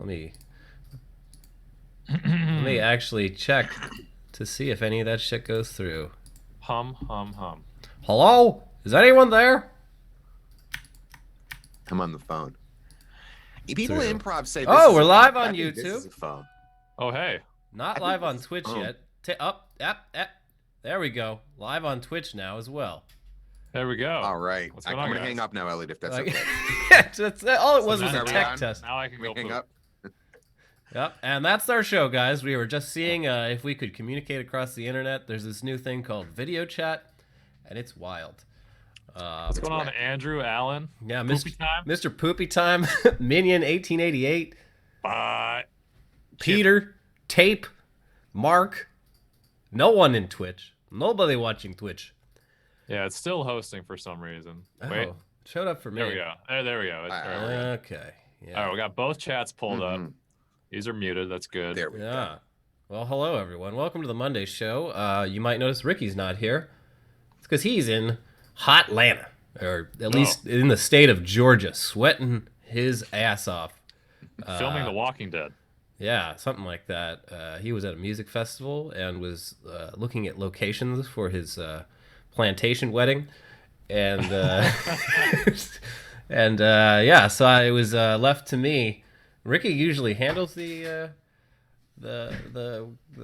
Let me actually check to see if any of that shit goes through. Hum, hum, hum. Hello? Is anyone there? I'm on the phone. People in improv say this Oh, is we're a live phone. on I think YouTube. This is a phone. Oh, hey. Not live on Twitch yet. There we go. Live on Twitch now as well. There we go. All right. What's I'm going on, going to guys? hang up now, Elliot, if that's Like, okay. all it was So was a now- tech test. Now I can go hang poop. up. Yep, and that's our show, guys. We were just seeing if we could communicate across the internet. There's this new thing called video chat, and it's wild. What's going on, Andrew, Allen? Yeah, Poopy time? Mr. Poopy Time, Minion 1888, Bye. Peter, Tape, Mark. No one in Twitch. Nobody watching Twitch. Yeah, it's still hosting for some reason. Wait. Oh, showed up for me. There we go. There we go. All right, Okay. Yeah. All right, we got both chats pulled up. These are muted. That's good. There we go. Well, hello, everyone. Welcome to the Monday show. You might notice Ricky's not here. It's because he's in hot Atlanta, or at least in the state of Georgia, sweating his ass off. Filming The Walking Dead. Yeah, something like that. He was at a music festival and was looking at locations for his plantation wedding. And, yeah, so it was left to me. Ricky usually handles the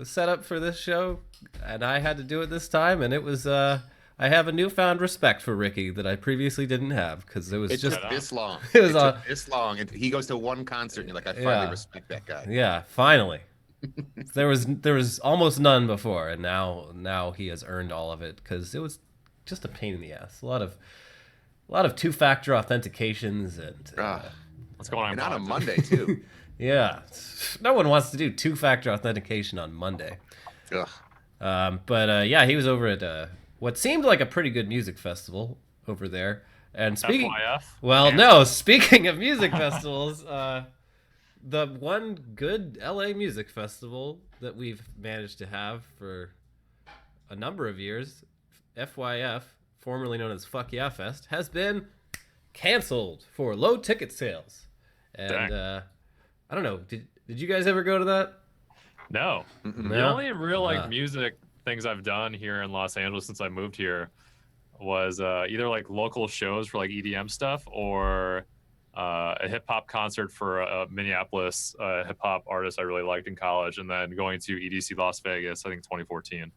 setup for this show, and I had to do it this time, and it was I have a newfound respect for Ricky that I previously didn't have, because it was It just took this long. It was took this long. And he goes to one concert, and you're like, I finally respect that guy. Yeah, finally. there was almost none before, and now he has earned all of it, because it was just a pain in the ass. A lot of two-factor authentications and What's going on? And on a Monday, too. yeah, no one wants to do two-factor authentication on Monday. Ugh. But yeah, he was over at what seemed like a pretty good music festival over there. And speaking, FYF? well, no, speaking of music festivals, the one good LA music festival that we've managed to have for a number of years, FYF, formerly known as Fuck Yeah Fest, has been canceled for low ticket sales. And I don't know, did you guys ever go to that? No. No? The only real music things I've done here in Los Angeles since I moved here was either like local shows for like EDM stuff, or a hip hop concert for a Minneapolis hip hop artist I really liked in college, and then going to EDC Las Vegas, I think 2014.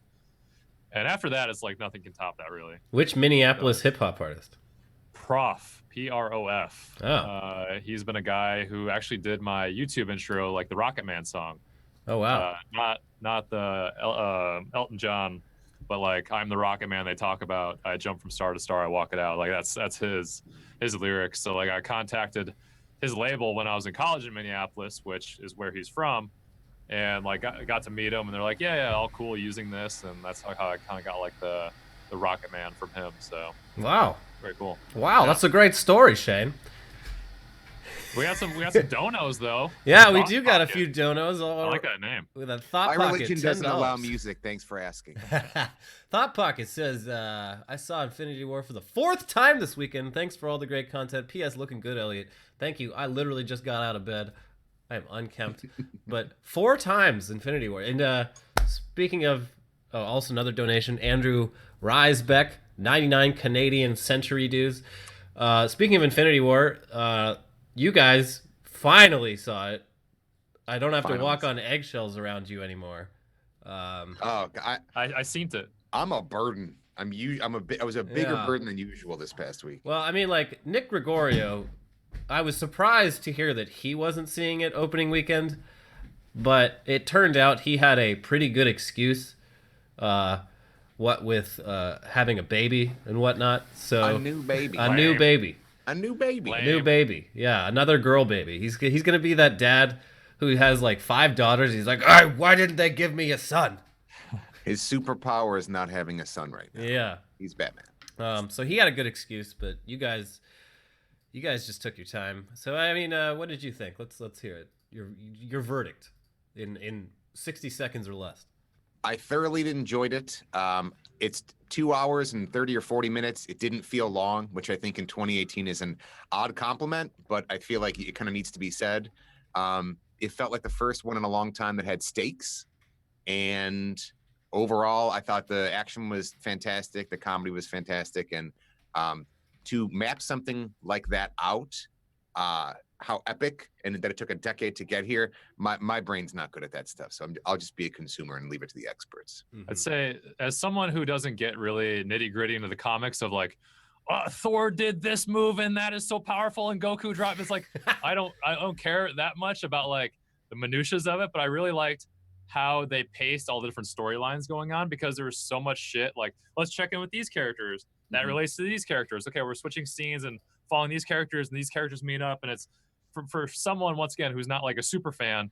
And after that, it's like nothing can top that, really. Which Minneapolis hip hop artist? Prof, P-R-O-F. Oh. He's been a guy who actually did my YouTube intro, like the Rocket Man song. Oh wow. Not the Elton John, but like I'm the Rocket Man they talk about. I jump from star to star, I walk it out. Like that's his lyrics. So like I contacted his label when I was in college in Minneapolis, which is where he's from, and like got to meet him, and they're like, yeah, all cool using this, and that's how I kind of got like the Rocket Man from him. So Wow. very cool. Wow, that's a great story, Shane. We got some donos though. Yeah, we Thought do got a Pocket. few donos. I like that name. With a Thought My Pocket, religion doesn't $10. allow music. Thanks for asking. Thought Pocket says, I saw Infinity War for the 4th time this weekend. Thanks for all the great content. P.S. Looking good, Elliot. Thank you. I literally just got out of bed. I am unkempt. But 4 times Infinity War. And speaking of, also another donation, Andrew Riesbeck, 99 Canadian century dues. Speaking of Infinity War, you guys finally saw it. I don't have to walk on eggshells around you anymore. I seen it. I'm a burden. I was a bigger burden than usual this past week. Well, I mean, like Nick Gregorio, I was surprised to hear that he wasn't seeing it opening weekend, but it turned out he had a pretty good excuse. What with having a baby and whatnot. So A new baby. A new baby. A new baby. Lame. New baby. Yeah, another girl baby. He's gonna be that dad who has like 5 daughters. He's like, why didn't they give me a son? His superpower is not having a son right now. Yeah. He's Batman. So he had a good excuse, but you guys just took your time. So I mean, what did you think? Let's hear it. Your verdict in 60 seconds or less. I thoroughly enjoyed it. It's 2 hours and 30 or 40 minutes. It didn't feel long, which I think in 2018 is an odd compliment, but I feel like it kind of needs to be said. it felt like the first one in a long time that had stakes. And overall, I thought the action was fantastic, the comedy was fantastic, and to map something like that out, how epic, and that it took a decade to get here. My brain's not good at that stuff, so I'll just be a consumer and leave it to the experts. I'd say, as someone who doesn't get really nitty gritty into the comics of like, Thor did this move and that is so powerful, and Goku dropped. It's like I don't care that much about like the minutiae of it, but I really liked how they paced all the different storylines going on, because there was so much shit. Like, let's check in with these characters that relates to these characters. Okay, we're switching scenes and following these characters, and these characters meet up, and it's for someone, once again, who's not like a super fan,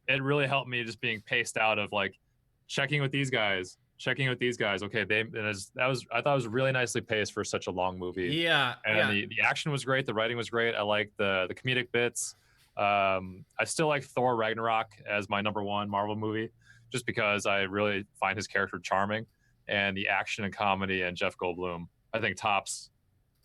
it really helped me just being paced out of like checking with these guys. Okay, I thought it was really nicely paced for such a long movie. Yeah, and the action was great, the writing was great. I liked the comedic bits. I still like Thor Ragnarok as my #1 Marvel movie, just because I really find his character charming, and the action and comedy and Jeff Goldblum, I think, tops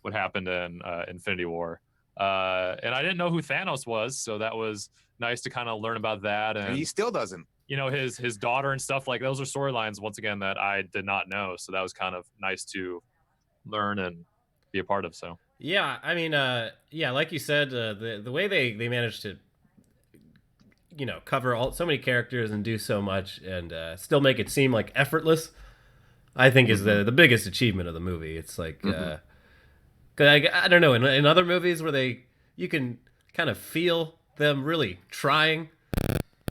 what happened in Infinity War. And I didn't know who Thanos was, so that was nice to kind of learn about that. And he still doesn't. You know, his daughter and stuff, like those are storylines, once again, that I did not know. So that was kind of nice to learn and be a part of. So yeah, I mean, like you said, the way they managed to, cover so many characters and do so much and still make it seem like effortless, I think is the biggest achievement of the movie. It's like, 'cause I don't know, in other movies where you can kind of feel them really trying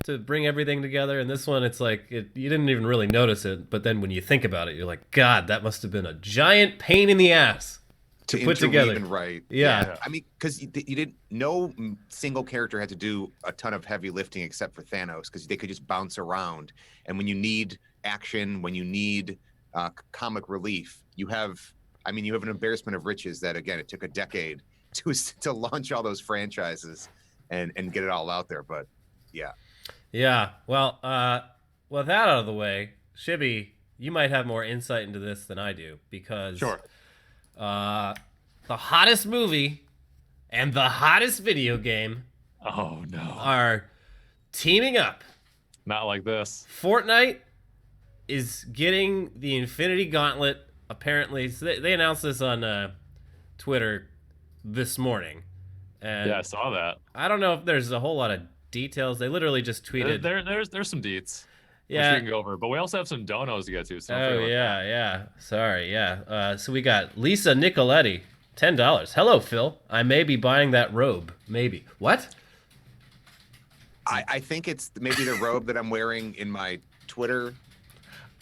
to bring everything together, and this one, it's like you didn't even really notice it, but then when you think about it, you're like, God, that must have been a giant pain in the ass to put together. And right. Yeah. I mean, because you didn't. No single character had to do a ton of heavy lifting except for Thanos, because they could just bounce around. And when you need action, when you need comic relief, you have an embarrassment of riches that, again, it took a decade to launch all those franchises and get it all out there. But yeah. Yeah. Well, with that out of the way, Shibby, you might have more insight into this than I do, because sure. The hottest movie and the hottest video game are teaming up. Not like this. Fortnite is getting the Infinity Gauntlet, apparently. So they announced this on Twitter this morning. And yeah, I saw that. I don't know if there's a whole lot of details. They literally just tweeted. There's some deets. Yeah. Which we can go over, but we also have some donos to get to. So yeah. Sorry, yeah. So we got Lisa Nicoletti, $10. Hello, Phil. I may be buying that robe. Maybe. What? I think it's maybe the robe that I'm wearing in my Twitter.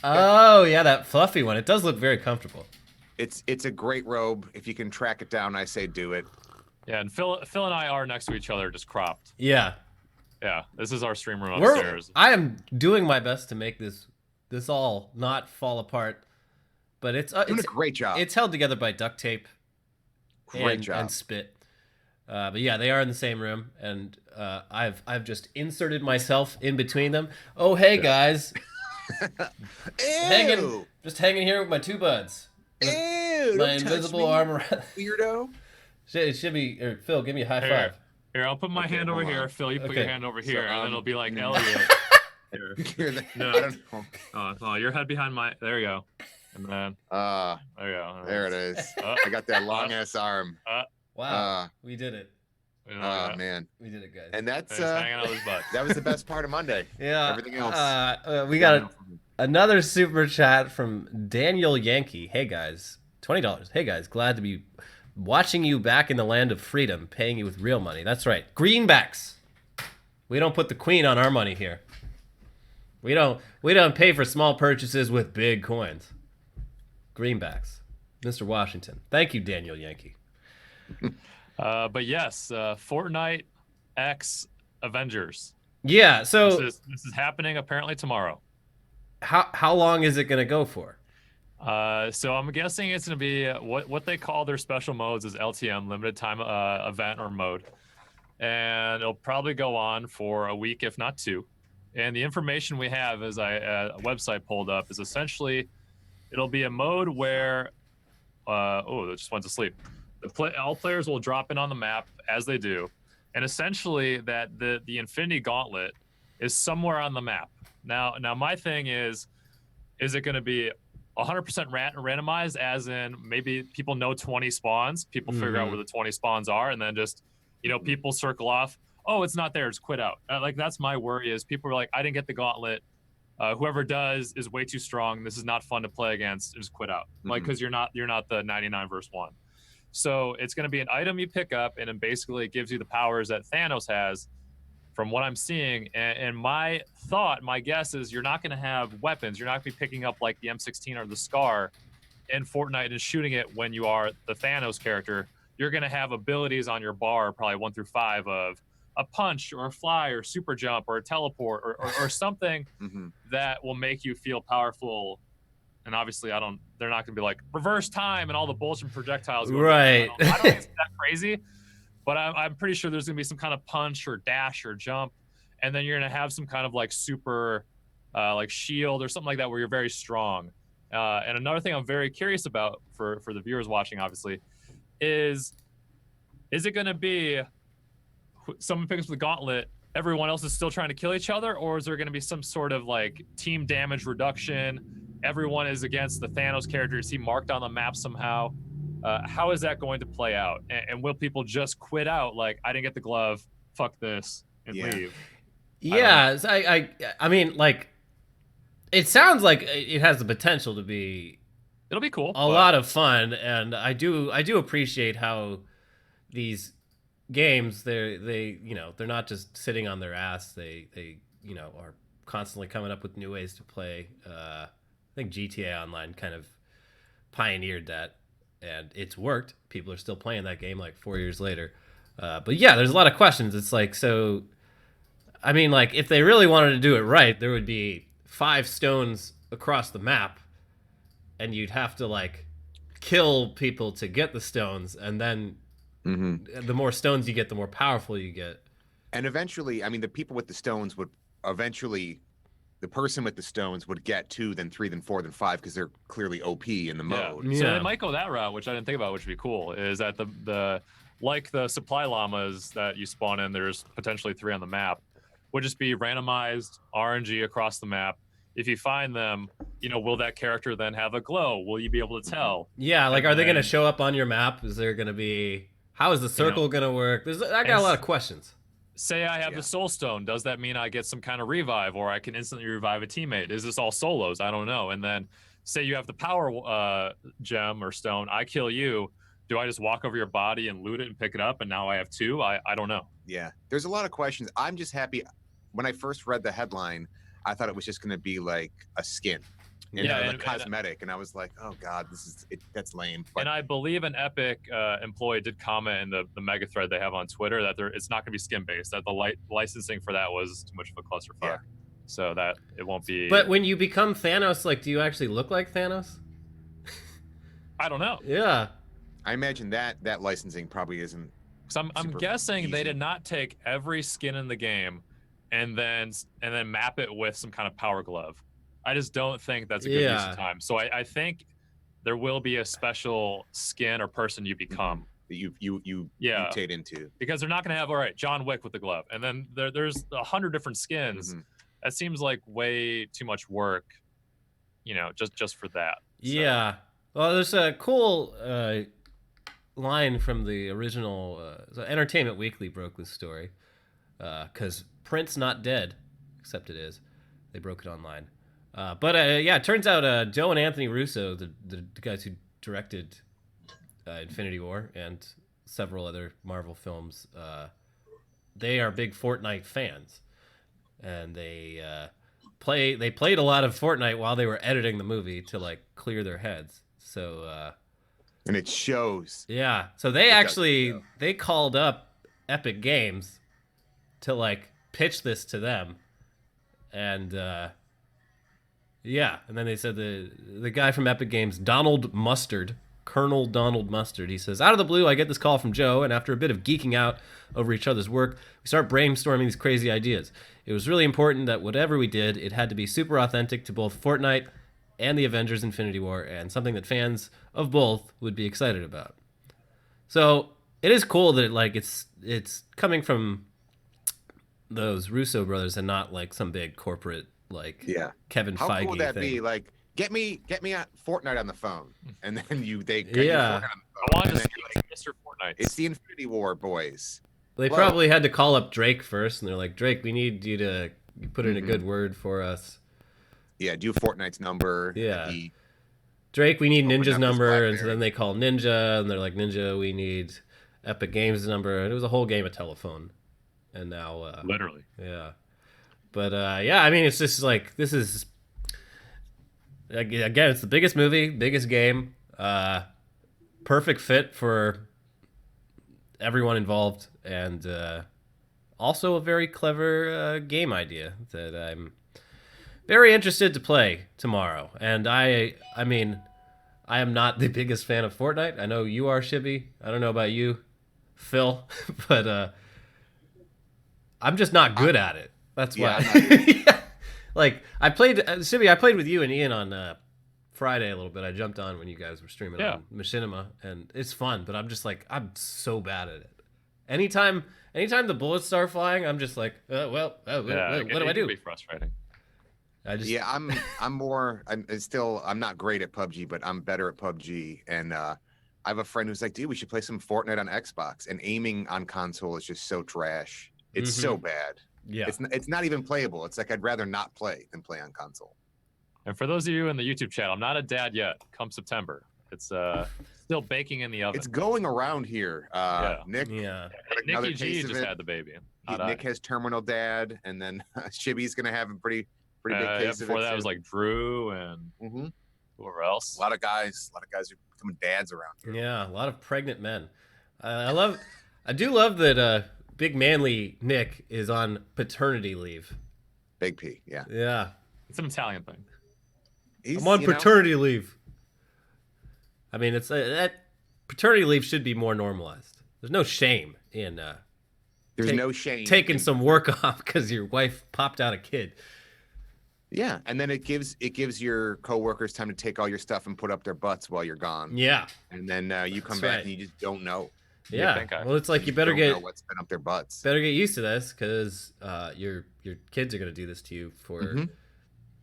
Oh, yeah, that fluffy one. It does look very comfortable. It's a great robe. If you can track it down, I say do it. Yeah, and Phil and I are next to each other, just cropped. Yeah. Yeah, this is our stream room upstairs. I am doing my best to make this all not fall apart, but it's doing a great job. It's held together by duct tape. Great job. And spit. But yeah, they are in the same room, and I've just inserted myself in between them. Oh, hey guys, hanging here with my two buds. Ew! My invisible arm around. Weirdo. Should be Phil. Give me a high five. Here, I'll put my hand over here. Phil, you put your hand over here, and then it'll be like Elliot. No, I don't know. Oh, your head behind my. There you go. And then. There you go. There it is. I got that long ass arm. Wow, we did it. Oh man, we did it, guys. And that's hanging out of his butt. That was the best part of Monday. Yeah. Everything else. We got another super chat from Daniel Yankee. Hey guys, $20. Hey guys, glad to be watching you back in the land of freedom, paying you with real money. That's right, greenbacks. We don't put the queen on our money here. We don't pay for small purchases with big coins. Greenbacks. Mr. Washington. Thank you, Daniel Yankee. But yes, Fortnite X Avengers. Yeah, so this is happening apparently tomorrow. How long is it gonna go for? So I'm guessing it's gonna be what they call their special modes is LTM, limited time event or mode, and it'll probably go on for a week, if not two. And the information we have, as a website pulled up, is essentially it'll be a mode where it just went to sleep. All players will drop in on the map as they do, and essentially that the Infinity Gauntlet is somewhere on the map. Now my thing is it going to be 100% randomized, as in maybe people know 20 spawns, people figure out where the 20 spawns are, and then just, people circle off, oh, it's not there, just quit out. Like, that's my worry, is people are like, I didn't get the gauntlet. Whoever does is way too strong. This is not fun to play against. Just quit out. Like, because you're not the 99 versus 1. So it's going to be an item you pick up, and it basically gives you the powers that Thanos has, from what I'm seeing. And my guess is you're not going to have weapons. You're not going to be picking up like the M16 or the Scar in Fortnite and shooting it when you are the Thanos character. You're going to have abilities on your bar, probably 1 through 5, of a punch or a fly or super jump or a teleport or something that will make you feel powerful. And obviously, they're not going to be like reverse time and all the bullets and projectiles. Right. I don't think it's that crazy. But I'm pretty sure there's going to be some kind of punch or dash or jump. And then you're going to have some kind of like super like shield or something like that where you're very strong. And another thing I'm very curious about for the viewers watching, obviously, is it going to be someone picks up the gauntlet, everyone else is still trying to kill each other? Or is there going to be some sort of like team damage reduction? Everyone is against the Thanos character. Is he marked on the map somehow? How is that going to play out? And will people just quit out? Like, I didn't get the glove, fuck this, and leave? Yeah, I mean, like, it sounds like it has the potential to be. It'll be cool. A lot of fun, and I do appreciate how these games they're not just sitting on their ass. They are constantly coming up with new ways to play. I think GTA Online kind of pioneered that. And it's worked. People are still playing that game like 4 years later. But yeah, there's a lot of questions. It's like, so, I mean, like, if they really wanted to do it right, there would be 5 stones across the map, and you'd have to, like, kill people to get the stones, and then the more stones you get, the more powerful you get. And eventually, I mean, the people with the stones would eventually... The person with the stones would get 2, then 3, then 4, then 5, because they're clearly OP in the mode. Yeah. So they might go that route, which I didn't think about, which would be cool. Is that the like the supply llamas that you spawn in, there's potentially 3 on the map, would just be randomized RNG across the map. If you find them, will that character then have a glow? Will you be able to tell? Yeah, like, are they going to show up on your map? Is there going to be... How is the circle going to work? I got a lot of questions. Say I have the soul stone. Does that mean I get some kind of revive, or I can instantly revive a teammate? Is this all solos? I don't know. And then say you have the power gem or stone. I kill you. Do I just walk over your body and loot it and pick it up, and now I have 2? I don't know. Yeah, there's a lot of questions. I'm just happy. When I first read the headline, I thought it was just going to be like a skin. And a cosmetic, and I was like, "Oh God, that's lame." But, and I believe an Epic employee did comment in the mega thread they have on Twitter that it's not going to be skin based. That the licensing for that was too much of a clusterfuck, so that it won't be. But when you become Thanos, like, do you actually look like Thanos? I don't know. Yeah, I imagine that licensing probably isn't. So I'm guessing easy. They did not take every skin in the game and then map it with some kind of power glove. I just don't think that's a good use of time. So I think there will be a special skin or person you become that you mutate into, because they're not going to have, all right, John Wick with the glove, and then there's 100 different skins. That seems like way too much work, just for that. So. Yeah. Well, there's a cool line from the original. So Entertainment Weekly broke this story because print's not dead, except it is. They broke it online. But it turns out Joe and Anthony Russo, the guys who directed Infinity War and several other Marvel films, they are big Fortnite fans, and they played a lot of Fortnite while they were editing the movie to, like, clear their heads. So and it shows. Yeah, so they called up Epic Games to, like, pitch this to them, and. Yeah, and then they said the guy from Epic Games, Donald Mustard, Colonel Donald Mustard, he says, out of the blue, I get this call from Joe, and after a bit of geeking out over each other's work, we start brainstorming these crazy ideas. It was really important that whatever we did, it had to be super authentic to both Fortnite and the Avengers Infinity War, and something that fans of both would be excited about. So, it is cool that like it's coming from those Russo brothers and not like some big corporate like Kevin How Feige cool would that thing. be? Like, get me a Fortnite on the phone, and then they got Yeah. you Fortnite on the phone. I want and to then see you're like, Mr. Fortnite. it's the Infinity War boys. They Hello. probably had to call up Drake first, and they're like, Drake, we need you to put in a good word for us. Yeah, do Fortnite's number. Yeah. He Drake, we need opened Ninja's up his number, and so BlackBerry. then they call Ninja, and they're like, Ninja, we need Epic Games' number, and it was a whole game of telephone. And now, Literally. yeah. But yeah, I mean, it's just like this is again, it's the biggest movie, biggest game, perfect fit for everyone involved, and also a very clever game idea that I'm very interested to play tomorrow. And I mean, I am not the biggest fan of Fortnite. I know you are, Shibby. I don't know about you, Phil, but I'm just not good at it. That's why. Yeah. Like I played, Shibby. I played with you and Ian on Friday a little bit. I jumped on when you guys were streaming on Machinima, and it's fun. But I'm just like, I'm so bad at it. Anytime the bullets start flying, I'm just like, what do I do? It can be frustrating. I'm not great at PUBG, but I'm better at PUBG. And I have a friend who's like, dude, we should play some Fortnite on Xbox. And aiming on console is just so trash. It's so bad. Yeah. It's not even playable. It's like I'd rather not play than play on console. And for those of you in the YouTube chat, I'm not a dad yet. Come September, it's still baking in the oven. It's going around here. Nick. Yeah. Nikki G just had the baby. Nick has terminal dad, and then Shibby's gonna have a pretty big case of it. Before that was like Drew and whoever else. A lot of guys are becoming dads around here. Yeah, a lot of pregnant men. I do love that big manly Nick is on paternity leave. Big P, yeah. Yeah. It's an Italian thing. I'm on paternity leave. I mean, it's that paternity leave should be more normalized. There's no shame in no shame taking some work off because your wife popped out a kid. Yeah, and then it gives your coworkers time to take all your stuff and put up their butts while you're gone. Yeah, and then you come back and you just don't know. Yeah, well, it's like you better know what's been up their butts. Better get used to this because your kids are gonna do this to you for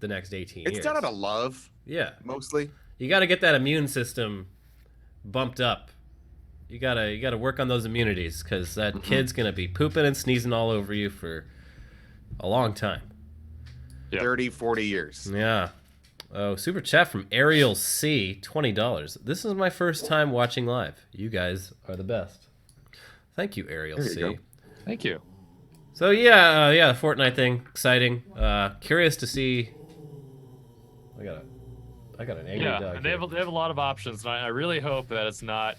the next 18 years. It's done out of love. Yeah, mostly. You got to get that immune system bumped up. You gotta work on those immunities because that kid's gonna be pooping and sneezing all over you for a long time. 30, 40 years. Yeah. Oh, super chat from Ariel C, $20. This is my first time watching live. You guys are the best. Thank you, Ariel C. Go. Thank you. So yeah, the Fortnite thing, exciting. Curious to see. I got an angry dog. Yeah, and they have a lot of options, and I really hope that it's not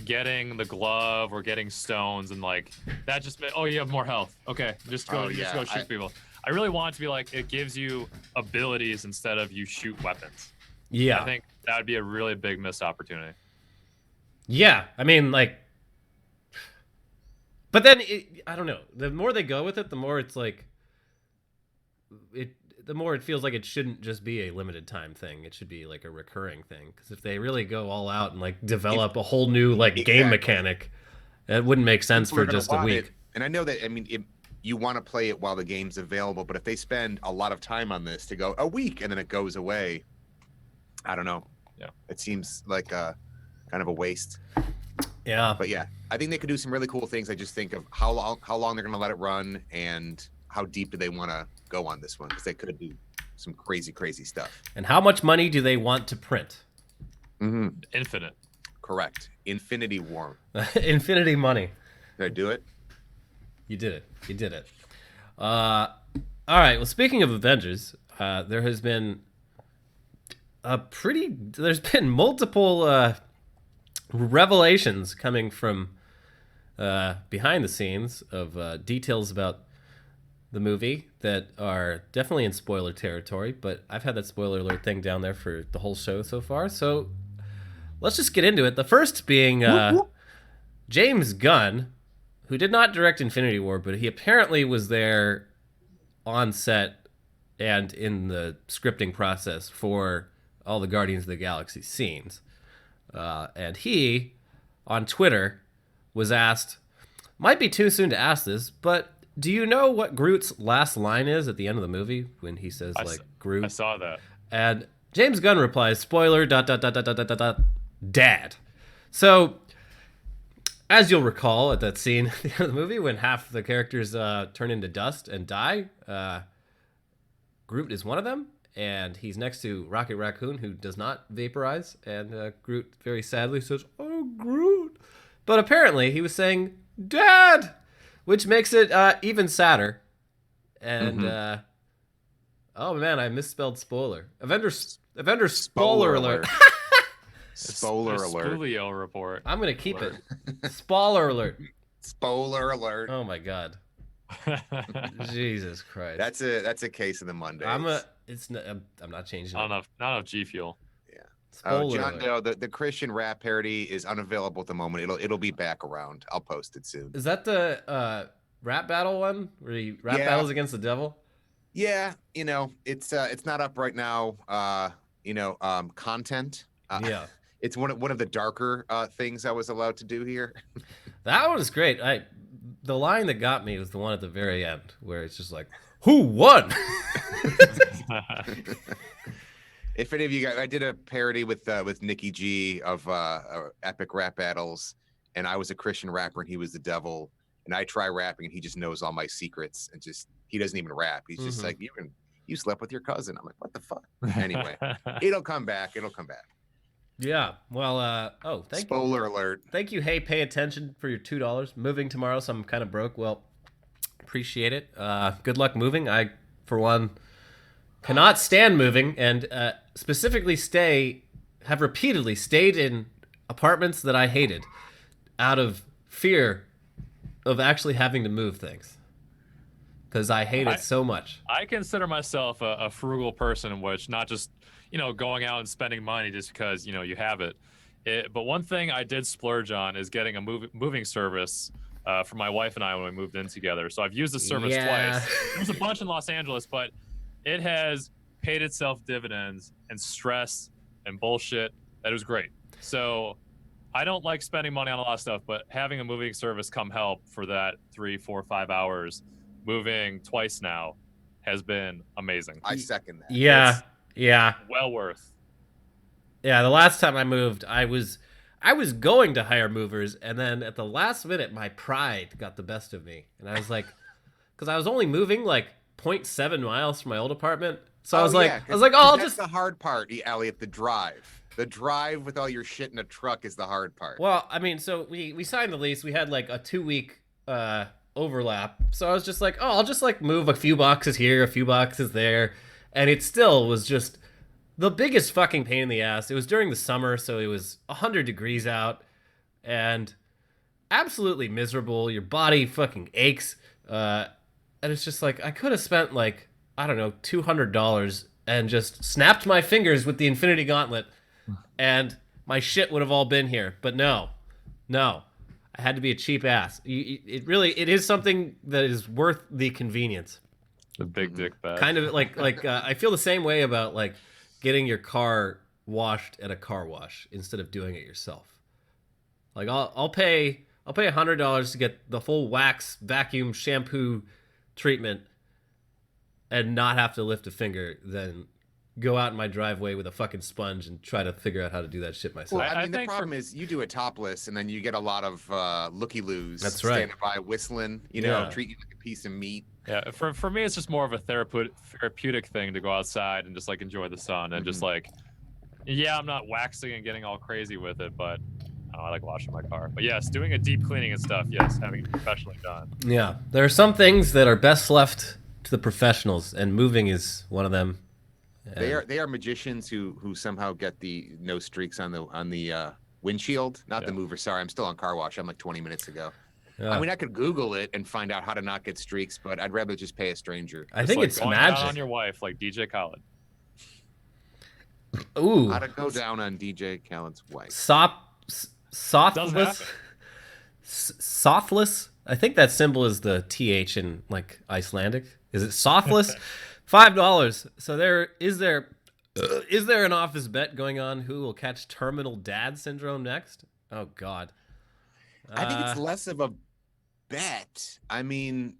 getting the glove or getting stones and like that just meant, oh, you have more health. Okay, just go shoot people. I really want it to be like it gives you abilities instead of you shoot weapons. Yeah. I think that would be a really big missed opportunity. Yeah, I mean, like, but then I don't know. The more they go with it, the more it's like the more it feels like it shouldn't just be a limited time thing. It should be like a recurring thing. Because if they really go all out and like develop a whole new like game mechanic, it wouldn't make sense for just a week. And I know that, I mean, you want to play it while the game's available, but if they spend a lot of time on this to go a week and then it goes away, I don't know. Yeah, it seems like kind of a waste. Yeah, but yeah, I think they could do some really cool things. I just think of how long they're going to let it run and how deep do they want to go on this one, because they could do some crazy stuff. And how much money do they want to print? Infinite. Correct. Infinity War. Infinity money. Did I do it? You did it. All right. Well, speaking of Avengers, there's been multiple revelations coming from behind the scenes of details about the movie that are definitely in spoiler territory, but I've had that spoiler alert thing down there for the whole show so far. So let's just get into it. The first being James Gunn, who did not direct Infinity War, but he apparently was there on set and in the scripting process for all the Guardians of the Galaxy scenes. And he, on Twitter, was asked, might be too soon to ask this, but do you know what Groot's last line is at the end of the movie when he says, Groot? I saw that. And James Gunn replies, spoiler, ... Dad. So, as you'll recall at that scene at the end of the movie when half the characters turn into dust and die, Groot is one of them, and he's next to Rocket Raccoon, who does not vaporize, and Groot very sadly says, oh, Groot. But apparently he was saying, Dad, which makes it even sadder. And, oh man, I misspelled spoiler. Avengers spoiler alert. Spoiler alert. Spolio report. I'm going to keep it. Spoiler alert. Spoiler alert. Oh my God. Jesus Christ. That's a case of the Mondays. I'm not changing it. Not enough G Fuel. Yeah. Spoiler John alert. Doe, the Christian rap parody is unavailable at the moment. It'll be back around. I'll post it soon. Is that the rap battle one where he rap battles against the devil? Yeah, it's not up right now. Content. Yeah. It's one of the darker things I was allowed to do here. That one was great. The line that got me was the one at the very end where it's just like, who won? If any of you guys, I did a parody with Nikki G of epic rap battles, and I was a Christian rapper and he was the devil, and I try rapping and he just knows all my secrets and he doesn't even rap. He's just like, you slept with your cousin. I'm like, what the fuck? Anyway, it'll come back. Yeah. Well, thank you. Spoiler alert. Thank you. Hey, pay attention for your $2. Moving tomorrow, so I'm kind of broke. Well, appreciate it. Good luck moving. I, for one, cannot stand moving, and specifically have repeatedly stayed in apartments that I hated out of fear of actually having to move things. Because I hate it so much. I consider myself a frugal person, in which not just going out and spending money just because you have it. But one thing I did splurge on is getting a moving service for my wife and I when we moved in together. So I've used the service twice. There's a bunch in Los Angeles, but it has paid itself dividends and stress and bullshit. That was great. So I don't like spending money on a lot of stuff, but having a moving service come help for that 3, 4, 5 hours. Moving twice now has been amazing. I second that. Yeah. Yeah. Well worth. Yeah, the last time I moved, I was going to hire movers, and then at the last minute, my pride got the best of me. And I was like, because I was only moving like 0.7 miles from my old apartment. So I was like, I'll that's just... the hard part, Elliot, the drive. The drive with all your shit in a truck is the hard part. Well, I mean, so we signed the lease. We had like a 2-week overlap. So I was just like, I'll just like move a few boxes here, a few boxes there. And it still was just the biggest fucking pain in the ass. It was during the summer, so it was 100 degrees out and absolutely miserable. Your body fucking aches. And it's just like, I could have spent like, I don't know, $200 and just snapped my fingers with the Infinity Gauntlet and my shit would have all been here. But no. I had to be a cheap ass. It is something that is worth the convenience. The big dick bag. Kind of like I feel the same way about like getting your car washed at a car wash instead of doing it yourself. Like I'll pay $100 to get the full wax vacuum shampoo treatment and not have to lift a finger than go out in my driveway with a fucking sponge and try to figure out how to do that shit myself. Well, I mean, the problem is you do it topless, and then you get a lot of looky-loos. That's right. Standing by whistling, treat you like a piece of meat. Yeah, for me, it's just more of a therapeutic thing to go outside and just like enjoy the sun and just like, I'm not waxing and getting all crazy with it, but I like washing my car. But yes, doing a deep cleaning and stuff, yes, having it professionally done. Yeah, there are some things that are best left to the professionals, and moving is one of them. They are magicians who somehow get the no streaks on the windshield, not the mover. Sorry, I'm still on car wash. I'm like 20 minutes ago. Yeah. I mean, I could Google it and find out how to not get streaks, but I'd rather just pay a stranger. I think it's magic. Down on your wife, like DJ Khaled. Ooh. How to go down on DJ Khaled's wife? Sothless. I think that symbol is the TH in like Icelandic. Is it sothless? $5. So is there an office bet going on who will catch terminal dad syndrome next? Oh God. I think it's less of a bet. I mean,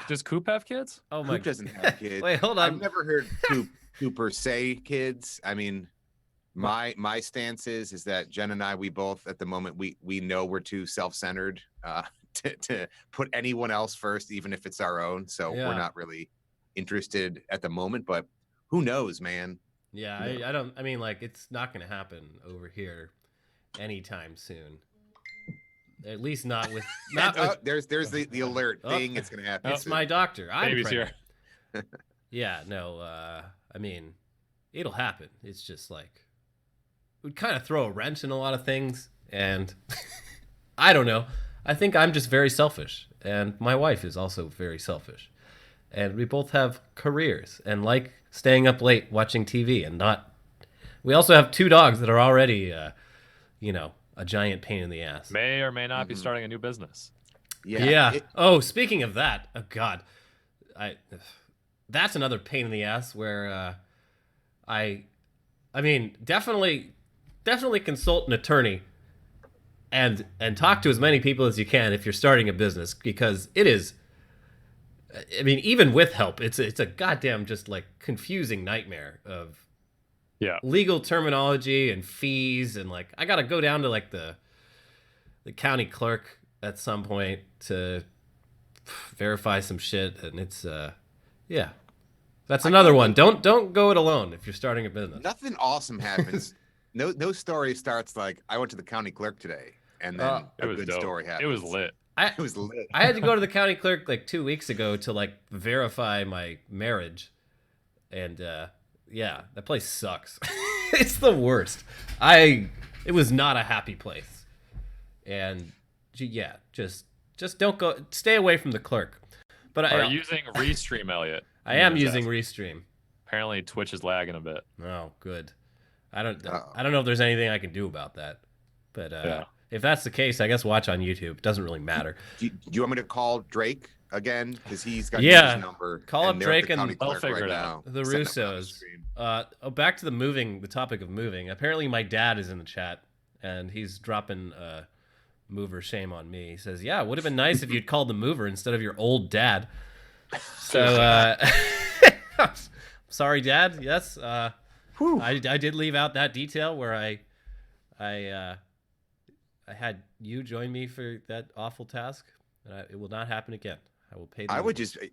Does Coop have kids? Oh my! Coop doesn't have kids. Wait, hold on. I've never heard Cooper say kids. I mean, my stance is that Jen and I, we both at the moment we know we're too self-centered to put anyone else first, even if it's our own. So we're not really interested at the moment. But who knows, man? Yeah, I don't. I mean, like, it's not going to happen over here anytime soon. At least not with. There's the alert thing. It's going to happen. It's my doctor. I'm Baby's pregnant. here. Yeah, no. I mean, it'll happen. It's just like it would kind of throw a wrench in a lot of things, and I don't know. I think I'm just very selfish, and my wife is also very selfish, and we both have careers and like staying up late watching TV and not. We also have 2 dogs that are already, a giant pain in the ass. May or may not be starting a new business. Yeah. Speaking of that, oh God, that's another pain in the ass where I mean, definitely consult an attorney and talk to as many people as you can if you're starting a business, because it is. I mean, even with help, it's a goddamn just like confusing nightmare of legal terminology and fees, and like I gotta go down to like the county clerk at some point to verify some shit, and it's that's another one. Don't go it alone if you're starting a business. Nothing awesome happens. No story starts like I went to the county clerk today, and then a good story happens. It was lit. It was lit. I had to go to the county clerk like 2 weeks ago to like verify my marriage, and that place sucks. It's the worst. It was not a happy place, and just don't go. Stay away from the clerk. But Are you using Restream, Elliot? I am using Restream. Apparently, Twitch is lagging a bit. Oh, good. I don't know if there's anything I can do about that, but if that's the case, I guess watch on YouTube. It doesn't really matter. Do you want me to call Drake again? Because he's got his number. Call up Drake and I'll figure it out. The Russos. Back to the topic of moving. Apparently my dad is in the chat, and he's dropping mover shame on me. He says, yeah, it would have been nice if you'd called the mover instead of your old dad. So, sorry, Dad. Yes, I did leave out that detail where I had you join me for that awful task. It will not happen again. I will pay.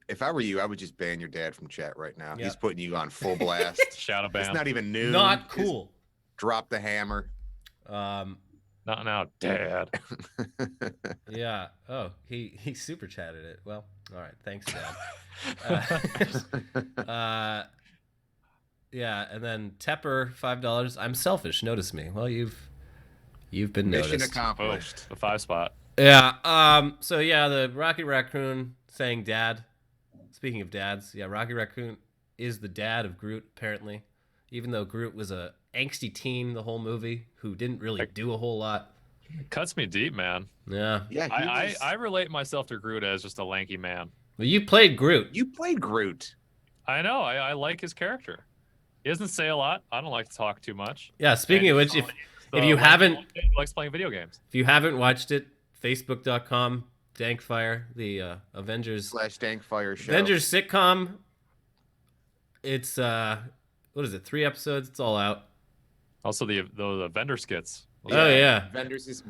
If I were you, I would just ban your dad from chat right now. Yep. He's putting you on full blast. Shadow ban. It's not even new. Not cool. Just drop the hammer. Not now, Dad. Yeah. Oh, he super chatted it. Well, all right. Thanks, Dad. Yeah, and then Tepper, $5. I'm selfish. Notice me. Well, you've been noticed. Mission accomplished. The 5 spot. Yeah. So yeah, the Rocky Raccoon saying dad. Speaking of dads, yeah, Rocky Raccoon is the dad of Groot, apparently. Even though Groot was a angsty teen the whole movie who didn't really do a whole lot. It cuts me deep, man. Yeah. Yeah. I relate myself to Groot as just a lanky man. Well, you played Groot. You played Groot. I know. I like his character. He doesn't say a lot. I don't like to talk too much. Yeah. Speaking of which, if you haven't, he likes playing video games. If you haven't watched it, Facebook.com, Dankfire, the Avengers /Dankfire show. Avengers sitcom. It's what is it? 3 episodes. It's all out. Also the vendor skits. Yeah.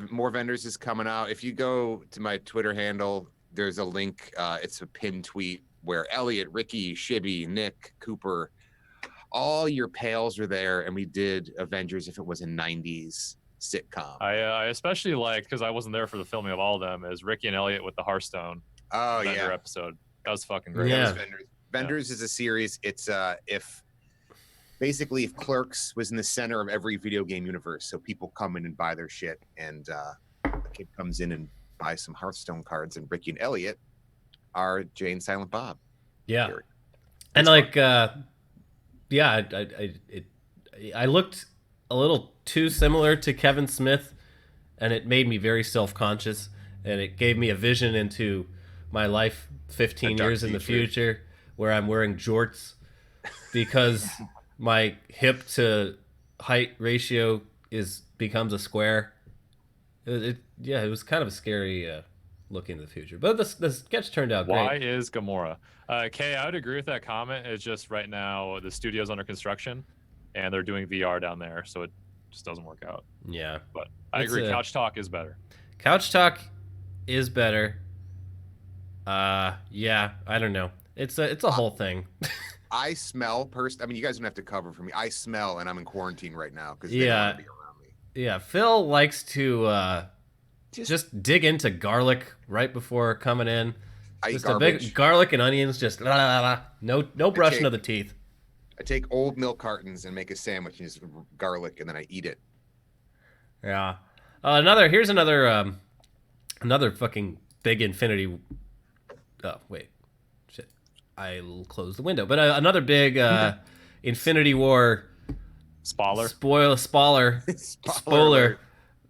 More Vendors is coming out. If you go to my Twitter handle, there's a link. It's a pinned tweet where Elliot, Ricky, Shibby, Nick, Cooper, all your pals are there, and we did Avengers if it was a 90s sitcom. I especially like, because I wasn't there for the filming of all of them, is Ricky and Elliot with the Hearthstone Vendor episode. That was fucking great. Yeah. Vendors is a series. It's if Clerks was in the center of every video game universe, so people come in and buy their shit, and a kid comes in and buys some Hearthstone cards, and Ricky and Elliot are Jay and Silent Bob. Yeah. And like I looked a little too similar to Kevin Smith, and it made me very self-conscious, and it gave me a vision into my life 15 years in the future where I'm wearing jorts because my hip to height ratio becomes a square. yeah, it was kind of a scary look into the future. But the sketch turned out Why great. is Gamora? Kay, I would agree with that comment. It's just right now the studio's under construction, and they're doing VR down there, so it just doesn't work out. Yeah, But I It's agree. a- Couch Talk is better. Couch Talk is better. Yeah, I don't know. It's a whole thing. I smell I mean, you guys don't have to cover for me. I smell, and I'm in quarantine right now because they Yeah. don't want to be around me. Yeah, Phil likes to just dig into garlic right before coming in. I eat Just garbage. a big garlic and onions, just la la la. No brushing of the teeth. I take old milk cartons and make a sandwich and just garlic, and then I eat it. Yeah. Here's another fucking big Infinity. Oh wait, shit. I closed the window. But another big Infinity War Spoiler. spoiler. alert.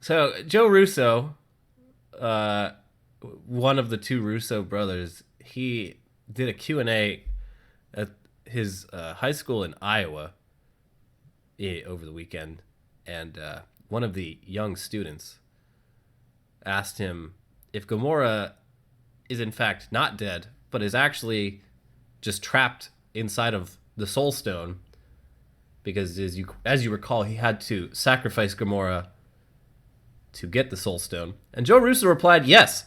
So Joe Russo, one of the two Russo brothers, he did a Q&A at his high school in Iowa over the weekend, and one of the young students asked him if Gamora is in fact not dead, but is actually just trapped inside of the Soul Stone, because as you recall, he had to sacrifice Gamora to get the Soul Stone. And Joe Russo replied, "Yes,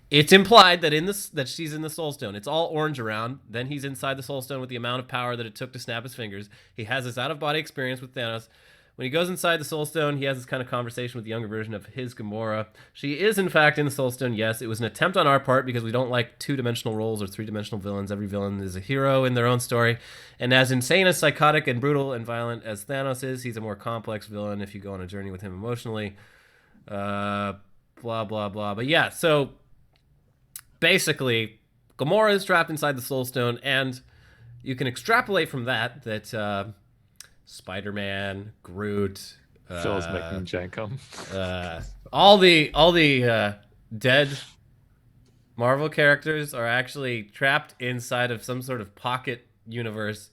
it's implied that she's in the Soul Stone. It's all orange around. Then he's inside the Soul Stone with the amount of power that it took to snap his fingers. He has this out-of-body experience with Thanos. When he goes inside the Soul Stone, he has this kind of conversation with the younger version of his Gamora. She is, in fact, in the Soul Stone, yes. It was an attempt on our part because we don't like two-dimensional roles or three-dimensional villains. Every villain is a hero in their own story. And as insane, as psychotic, and brutal, and violent as Thanos is, he's a more complex villain if you go on a journey with him emotionally. Blah, blah, blah. But yeah, so basically, Gamora is trapped inside the Soul Stone, and you can extrapolate from that Spider-Man, Groot, Phil's making Jankum. all the dead Marvel characters are actually trapped inside of some sort of pocket universe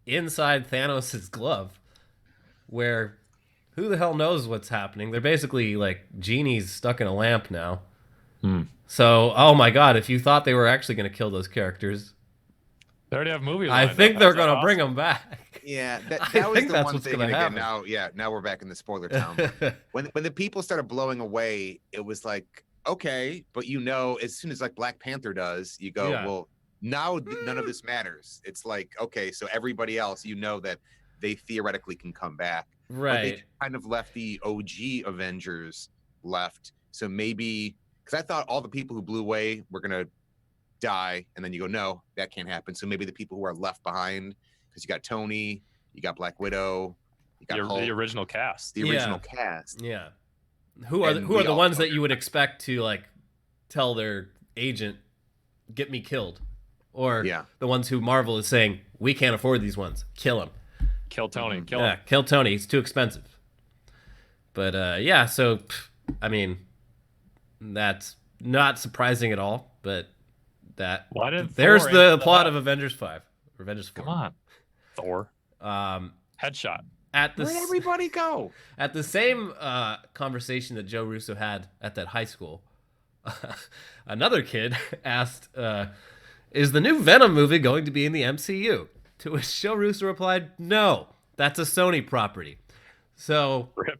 inside Thanos' glove, where who the hell knows what's happening. They're basically like genies stuck in a lamp now. So, oh my god, if you thought they were actually going to kill those characters, They already have movies. I think they're going to bring them back. Yeah, that I was think the that's one what's thing. gonna And again, happen. now we're back in the spoiler town. when the people started blowing away, it was like, okay, but as soon as like Black Panther does, you go, Yeah. well, now none of this matters. It's like, okay, so everybody else, that they theoretically can come back. But Right. they kind of left the OG Avengers left. So maybe, because I thought all the people who blew away were going to die. And then you go, no, that can't happen. So maybe the people who are left behind, because you got Tony, you got Black Widow, you got Hulk, the original cast. the original cast. Yeah. Who are And the all ones know that you would expect to like tell their agent, "Get me killed," or Yeah. the ones who Marvel is saying, "We can't afford these ones. Kill him." Kill Tony. Kill Yeah, him. kill Tony. He's too expensive. But yeah, so I mean, that's not surprising at all. But Why didn't there's Thor the answer plot that? of Avengers 5, or Avengers 4. Come on, Thor. Um, Headshot. at the Where'd everybody go? At the same conversation that Joe Russo had at that high school, another kid asked, "Is the new Venom movie going to be in the MCU?" To which Joe Russo replied, "No, that's a Sony property." So, Rip.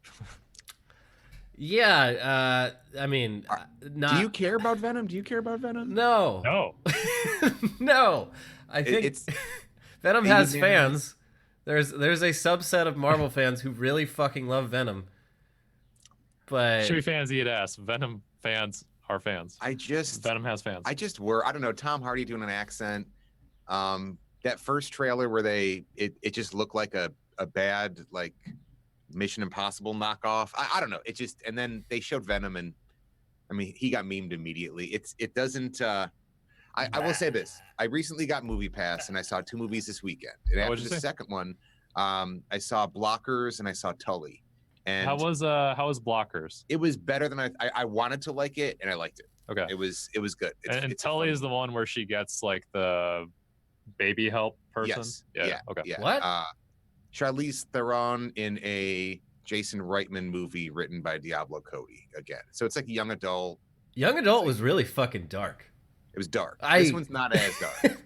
yeah, I mean, not. Do you care about Venom? Do you care about Venom? No. No. No. I think It's Venom has Amen. fans. There's a subset of Marvel fans who really fucking love Venom. But Chewy fans eat ass. Venom fans are fans. Venom has fans. I don't know, Tom Hardy doing an accent. That first trailer where it just looked like a bad like Mission Impossible knockoff. I don't know. It just, and then they showed Venom, and I mean, he got memed immediately. It doesn't. I will say this: I recently got Movie Pass, and I saw 2 movies this weekend. And after What'd you the say? second one, I saw Blockers and I saw Tully. And how was Blockers? it was better than I wanted to like it, and I liked it. Okay. It was good. And it's a Tully fun is the one where she gets like the baby help person. Yes. Yeah. Yeah. Okay. Yeah. What? Charlize Theron in a Jason Reitman movie written by Diablo Cody again. So it's like young adult. Young adult was really fucking dark. It was dark. This one's not as dark.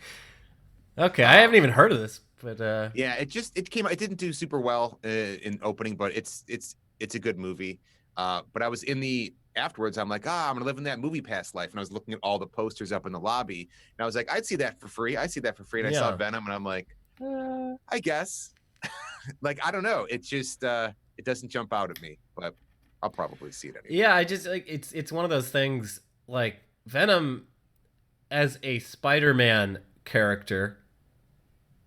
Okay, I haven't even heard of this, but yeah, it came. It didn't do super well in opening, but it's a good movie. But I was in the afterwards. I'm like, I'm gonna live in that movie pass life, and I was looking at all the posters up in the lobby, and I was like, I'd see that for free. I see that for free, and I saw Venom, and I'm like, I guess. Like, I don't know. It just it doesn't jump out at me, but I'll probably see it anyway. Yeah, I just like it's one of those things like Venom as a Spider-Man character,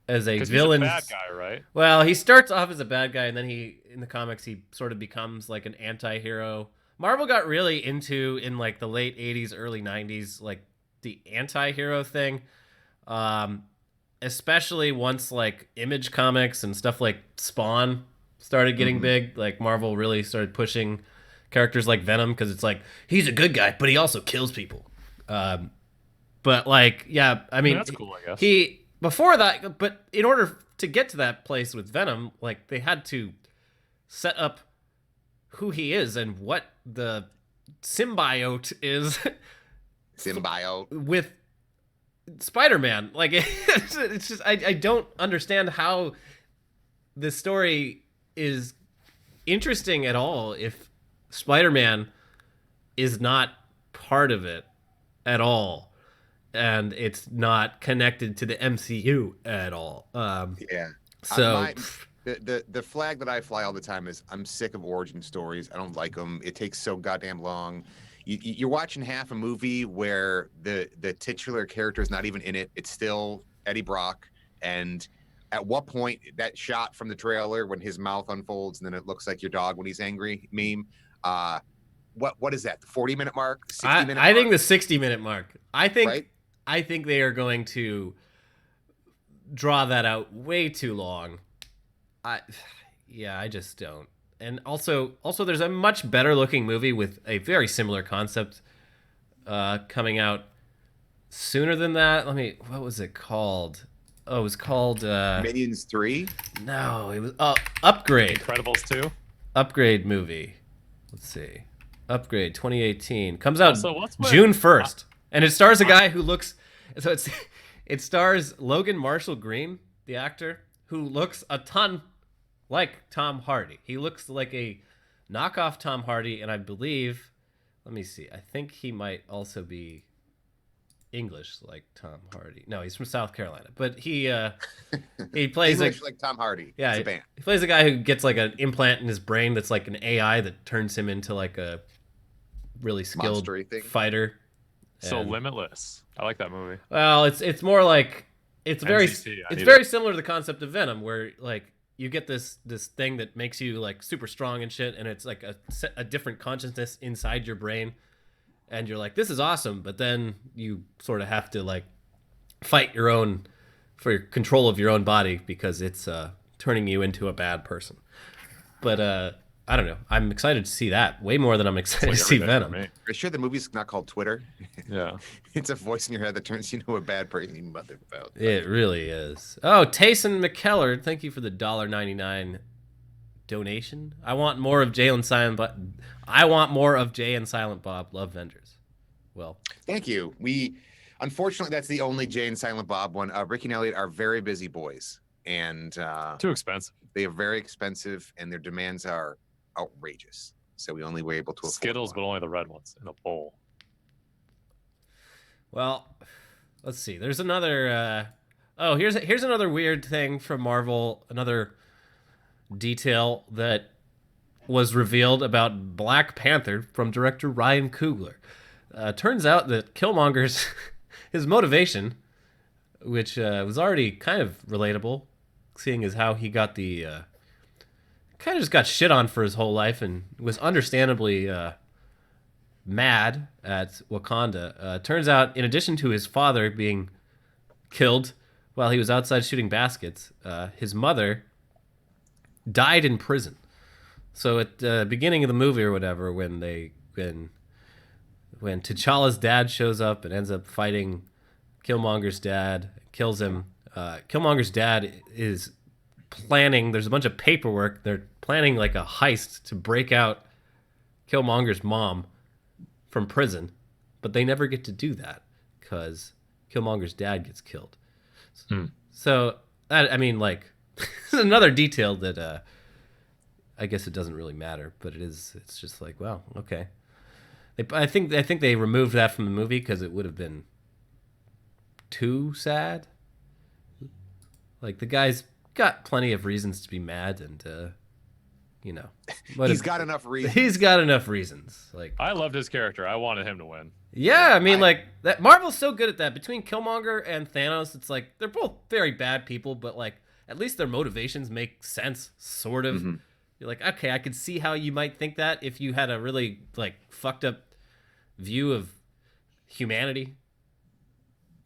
as a villain. He's a bad guy, right? Well, he starts off as a bad guy, and then in the comics he sort of becomes like an anti-hero. Marvel got really into in like the late 80s, early 90s, like the anti-hero thing. Especially once like Image Comics and stuff like Spawn started getting big, like Marvel really started pushing characters like Venom because it's like he's a good guy, but he also kills people. But like, yeah, I mean, that's cool, I guess. He before that, but in order to get to that place with Venom, like they had to set up who he is and what the symbiote is. Symbiote with Spider-Man. Like it's just I don't understand how this story is interesting at all if Spider-Man is not part of it at all, and it's not connected to the MCU at all. Yeah. So the flag that I fly all the time is I'm sick of origin stories. I don't like them. It takes so goddamn long. You're watching half a movie where the titular character is not even in it. It's still Eddie Brock. And at what point that shot from the trailer when his mouth unfolds and then it looks like your dog when he's angry meme? What is that? The 40-minute mark? 60-minute mark? I think the 60-minute mark. I think right? I think they are going to draw that out way too long. I just don't. And also there's a much better looking movie with a very similar concept coming out sooner than that. What was it called? Oh, it was called Minions 3? No, it was Upgrade. Incredibles 2? Upgrade movie. Let's see. Upgrade 2018. Comes out what's June 1st. And it stars a guy who looks it stars Logan Marshall Green, the actor, who looks a ton like Tom Hardy. He looks like a knockoff Tom Hardy, and I believe, let me see, I think he might also be English like Tom Hardy. No, he's from South Carolina, but he plays English like Tom Hardy. Yeah, it's a band. He plays a guy who gets like an implant in his brain that's like an AI that turns him into like a really skilled fighter. So Limitless. I like that movie. Well, it's more like it's very similar to the concept of Venom, where like you get this thing that makes you like super strong and shit, and it's like a different consciousness inside your brain, and you're like, this is awesome, but then you sort of have to like fight for your control of your own body because it's turning you into a bad person. But I don't know. I'm excited to see that way more than I'm excited to see Venom. Are you sure the movie's not called Twitter? Yeah. It's a voice in your head that turns you into a bad person. You mother about. It really is. Oh, Tayson McKellar, thank you for the $1.99 donation. I want more of Jay and Silent Bob. Love Avengers. Well, thank you. Unfortunately, that's the only Jay and Silent Bob one. Ricky and Elliot are very busy boys, and too expensive. They are very expensive, and their demands are outrageous. So we only were able to afford Skittles, one. but only the red ones in a bowl. Well, let's see. There's another. Here's another weird thing from Marvel. Another detail that was revealed about Black Panther from director Ryan Coogler. Turns out that Killmonger's his motivation, which was already kind of relatable, seeing as how he got the kind of just got shit on for his whole life and was understandably mad at Wakanda. Turns out, in addition to his father being killed while he was outside shooting baskets, his mother died in prison. So at the beginning of the movie or whatever, when T'Challa's dad shows up and ends up fighting Killmonger's dad, kills him. Killmonger's dad is planning. There's a bunch of paperwork. They're planning like a heist to break out Killmonger's mom from prison, but they never get to do that because Killmonger's dad gets killed. So that, I mean, like, another detail that I guess it doesn't really matter, but it's just like, well, okay. I think they removed that from the movie because it would have been too sad. Like, the guy's got plenty of reasons to be mad, and you know, but he's got enough reasons. He's got enough reasons. Like, I loved his character. I wanted him to win. Yeah, I mean, like, that Marvel's so good at that. Between Killmonger and Thanos, it's like they're both very bad people, but like at least their motivations make sense, sort of. You're like, okay, I could see how you might think that if you had a really like fucked up view of humanity.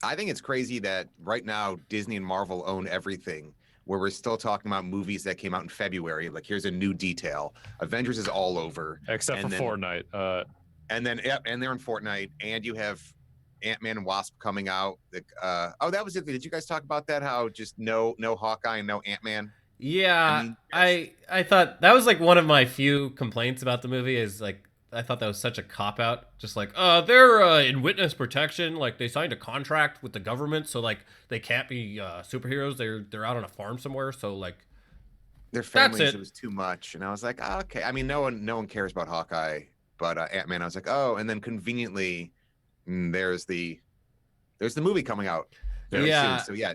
I think it's crazy that right now Disney and Marvel own everything, where we're still talking about movies that came out in February. Like, here's a new detail. Avengers is all over. Except for Fortnite. And then, yep, and they're in Fortnite. And you have Ant-Man and Wasp coming out. Oh, that was it. Did you guys talk about that? How just no Hawkeye and no Ant-Man? Yeah, I thought that was like one of my few complaints about the movie is like, I thought that was such a cop-out. Just like, they're in witness protection. Like, they signed a contract with the government, so like they can't be superheroes. They're out on a farm somewhere, so like their families, it was too much. And I was like, oh, okay. I mean, no one cares about Hawkeye, but Ant-Man, I was like, oh. And then conveniently, there's the movie coming out very soon. So yeah,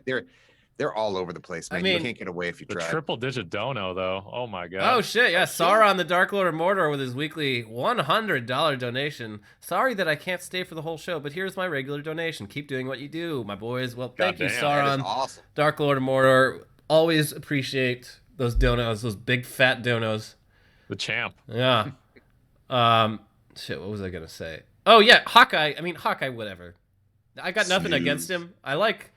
they're all over the place, man. I mean, you can't get away if you try. Triple-digit dono, though. Oh, my God. Oh, shit. Yeah, Sauron, the Dark Lord of Mordor, with his weekly $100 donation. Sorry that I can't stay for the whole show, but here's my regular donation. Keep doing what you do, my boys. Well, thank you, Sauron, awesome. Dark Lord of Mordor. Always appreciate those donos, those big fat donos. The champ. Yeah. Shit, what was I going to say? Oh, yeah, Hawkeye. I mean, Hawkeye, whatever. I got nothing against him. I like...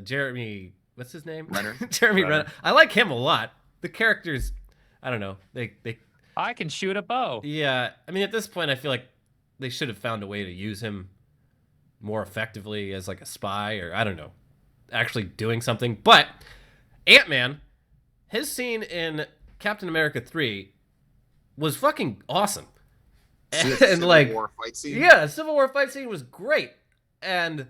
Jeremy, what's his name? Renner. Jeremy Renner. I like him a lot. The characters, I don't know. I can shoot a bow. Yeah, I mean, at this point, I feel like they should have found a way to use him more effectively as like a spy, or I don't know, actually doing something. But Ant-Man, his scene in Captain America 3 was fucking awesome. And like, War fight scene? Yeah, Civil War fight scene was great. And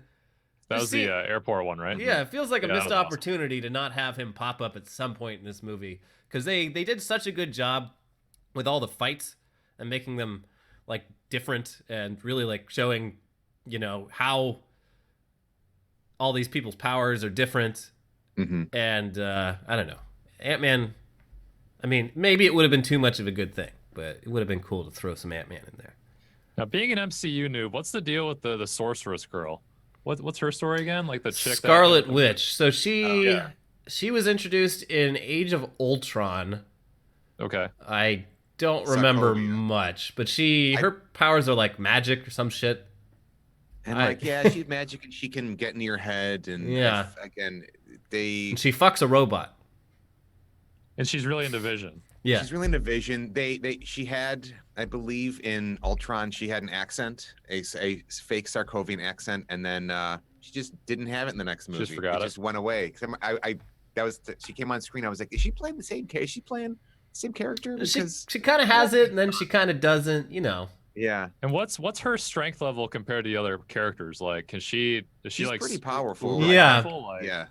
that was the airport one, right? Yeah, it feels like a missed opportunity to not have him pop up at some point in this movie, because they did such a good job with all the fights and making them like different and really like showing, you know, how all these people's powers are different. And I don't know, Ant-Man, I mean, maybe it would have been too much of a good thing, but it would have been cool to throw some Ant-Man in there. Now, being an MCU noob, what's the deal with the sorceress girl? What's her story again? Like the chick Scarlet Witch. So she was introduced in Age of Ultron. Okay. I don't remember much, but her powers are like magic or some shit. And she's magic and she can get in your head, and and she fucks a robot. And she's really into Vision. Yeah, she's really into Vision. She had, I believe, in Ultron, she had an accent, a fake Sarkovian accent, and then she just didn't have it in the next movie. Just forgot it. Just went away. She came on screen. I was like, is she playing the same case? Is she playing the same character? Because she kind of has it, and then she kind of doesn't. You know. Yeah. And what's her strength level compared to the other characters? Like, is she like pretty powerful? Yeah. Like,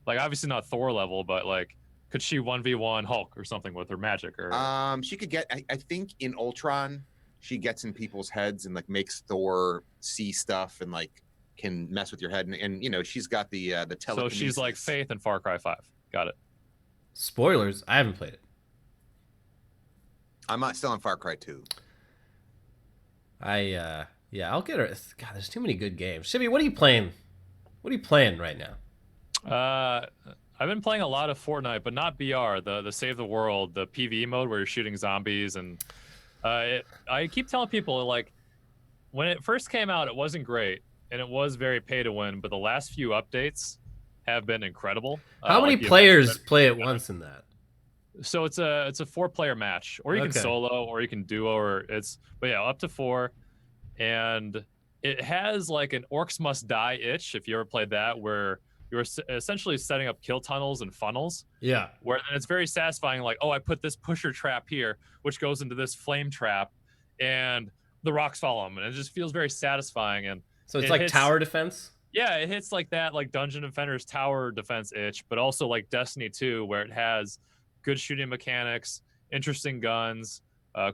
like obviously not Thor level, but like, could she 1v1 Hulk or something with her magic? Or she could get. I think in Ultron, she gets in people's heads and like makes Thor see stuff and like can mess with your head, and you know, she's got the telekinesis. So she's like Faith in Far Cry 5. Got it. Spoilers. I haven't played it. I'm not still on Far Cry 2. I'll get her. God, there's too many good games. Shibby, what are you playing? What are you playing right now? I've been playing a lot of Fortnite, but not BR, the Save the World, the PvE mode where you're shooting zombies. And I keep telling people, like, when it first came out, it wasn't great, and it was very pay to win, but the last few updates have been incredible. How many players play at once in that? So it's a 4-player match, or you can solo, or you can duo, but up to 4. And it has like an Orcs Must Die itch, if you ever played that, where you're essentially setting up kill tunnels and funnels. Yeah. Where then it's very satisfying. Like, oh, I put this pusher trap here, which goes into this flame trap, and the rocks follow them, and it just feels very satisfying. And So it's it like hits, tower defense. yeah, it hits like that, like Dungeon Defender's tower defense itch, but also like Destiny 2, where it has good shooting mechanics, interesting guns,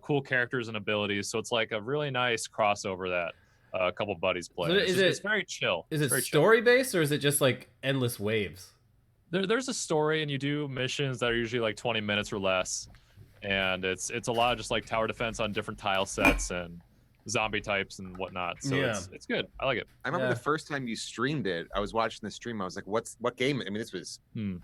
cool characters and abilities. So it's like a really nice crossover that a couple buddies play. So It's very chill. Is it very story based or is it just like endless waves? There's a story, and you do missions that are usually like 20 minutes or less, and it's a lot of just like tower defense on different tile sets and zombie types and whatnot. So it's good. I like it. I remember the first time you streamed it, I was watching the stream. I was like, what game? I mean, this was a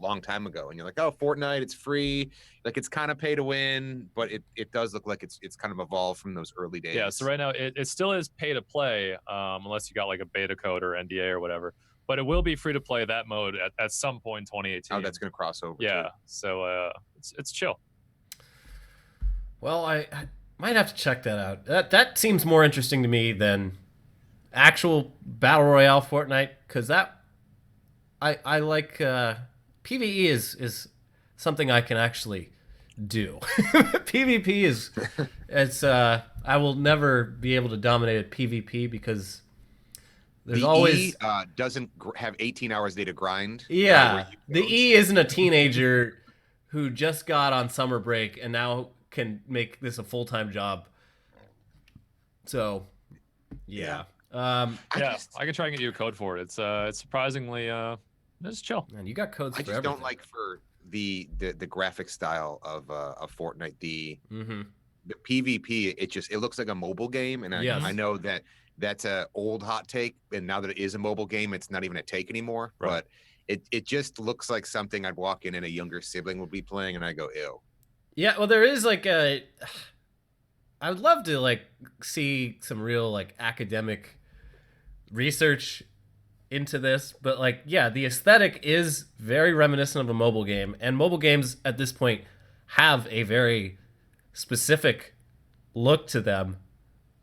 long time ago. And you're like, oh, Fortnite, it's free. Like, it's kind of pay to win, but it does look like it's kind of evolved from those early days. Yeah, so right now it still is pay to play, unless you got like a beta code or NDA or whatever. But it will be free to play that mode at some point in 2018. Oh, that's going to cross over. Yeah, too. so it's chill. Well, I might have to check that out. That seems more interesting to me than actual battle royale Fortnite, because I like PvE is something I can actually do. PvP is I will never be able to dominate at PvP because there's always doesn't have 18 hours a day to grind. Yeah, the E isn't a teenager who just got on summer break and now can make this a full-time job. So, yeah. I can try and get you a code for it. It's surprisingly it's chill. Man, you got codes for everything. I just don't like for the graphic style of Fortnite. The PvP, it looks like a mobile game, and I know that's a old hot take, and now that it is a mobile game, it's not even a take anymore. Right. But it just looks like something I'd walk in and a younger sibling would be playing, and I go, ew. Yeah, well, there is like I would love to like see some real like academic research into this, but like, yeah, the aesthetic is very reminiscent of a mobile game, and mobile games at this point have a very specific look to them.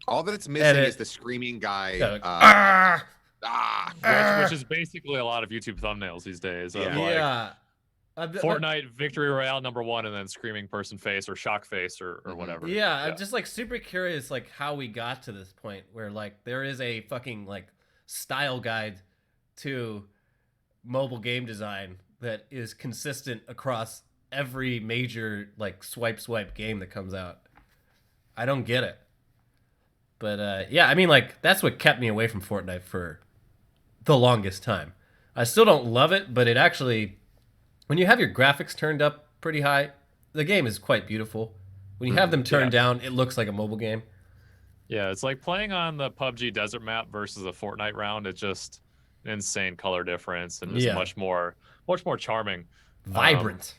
All that it's missing is the screaming guy. Which is basically a lot of YouTube thumbnails these days. Fortnite Victory Royale #1 and then screaming person face or shock face or whatever. Yeah, I'm just like super curious like how we got to this point where like there is a fucking like style guide to mobile game design that is consistent across every major like swipe game that comes out. I don't get it. But yeah, I mean like that's what kept me away from Fortnite for the longest time. I still don't love it, but it actually, when you have your graphics turned up pretty high, the game is quite beautiful. When you have them turned down, it looks like a mobile game. Yeah, it's like playing on the PUBG desert map versus a Fortnite round. It's just an insane color difference and just much more charming. Vibrant.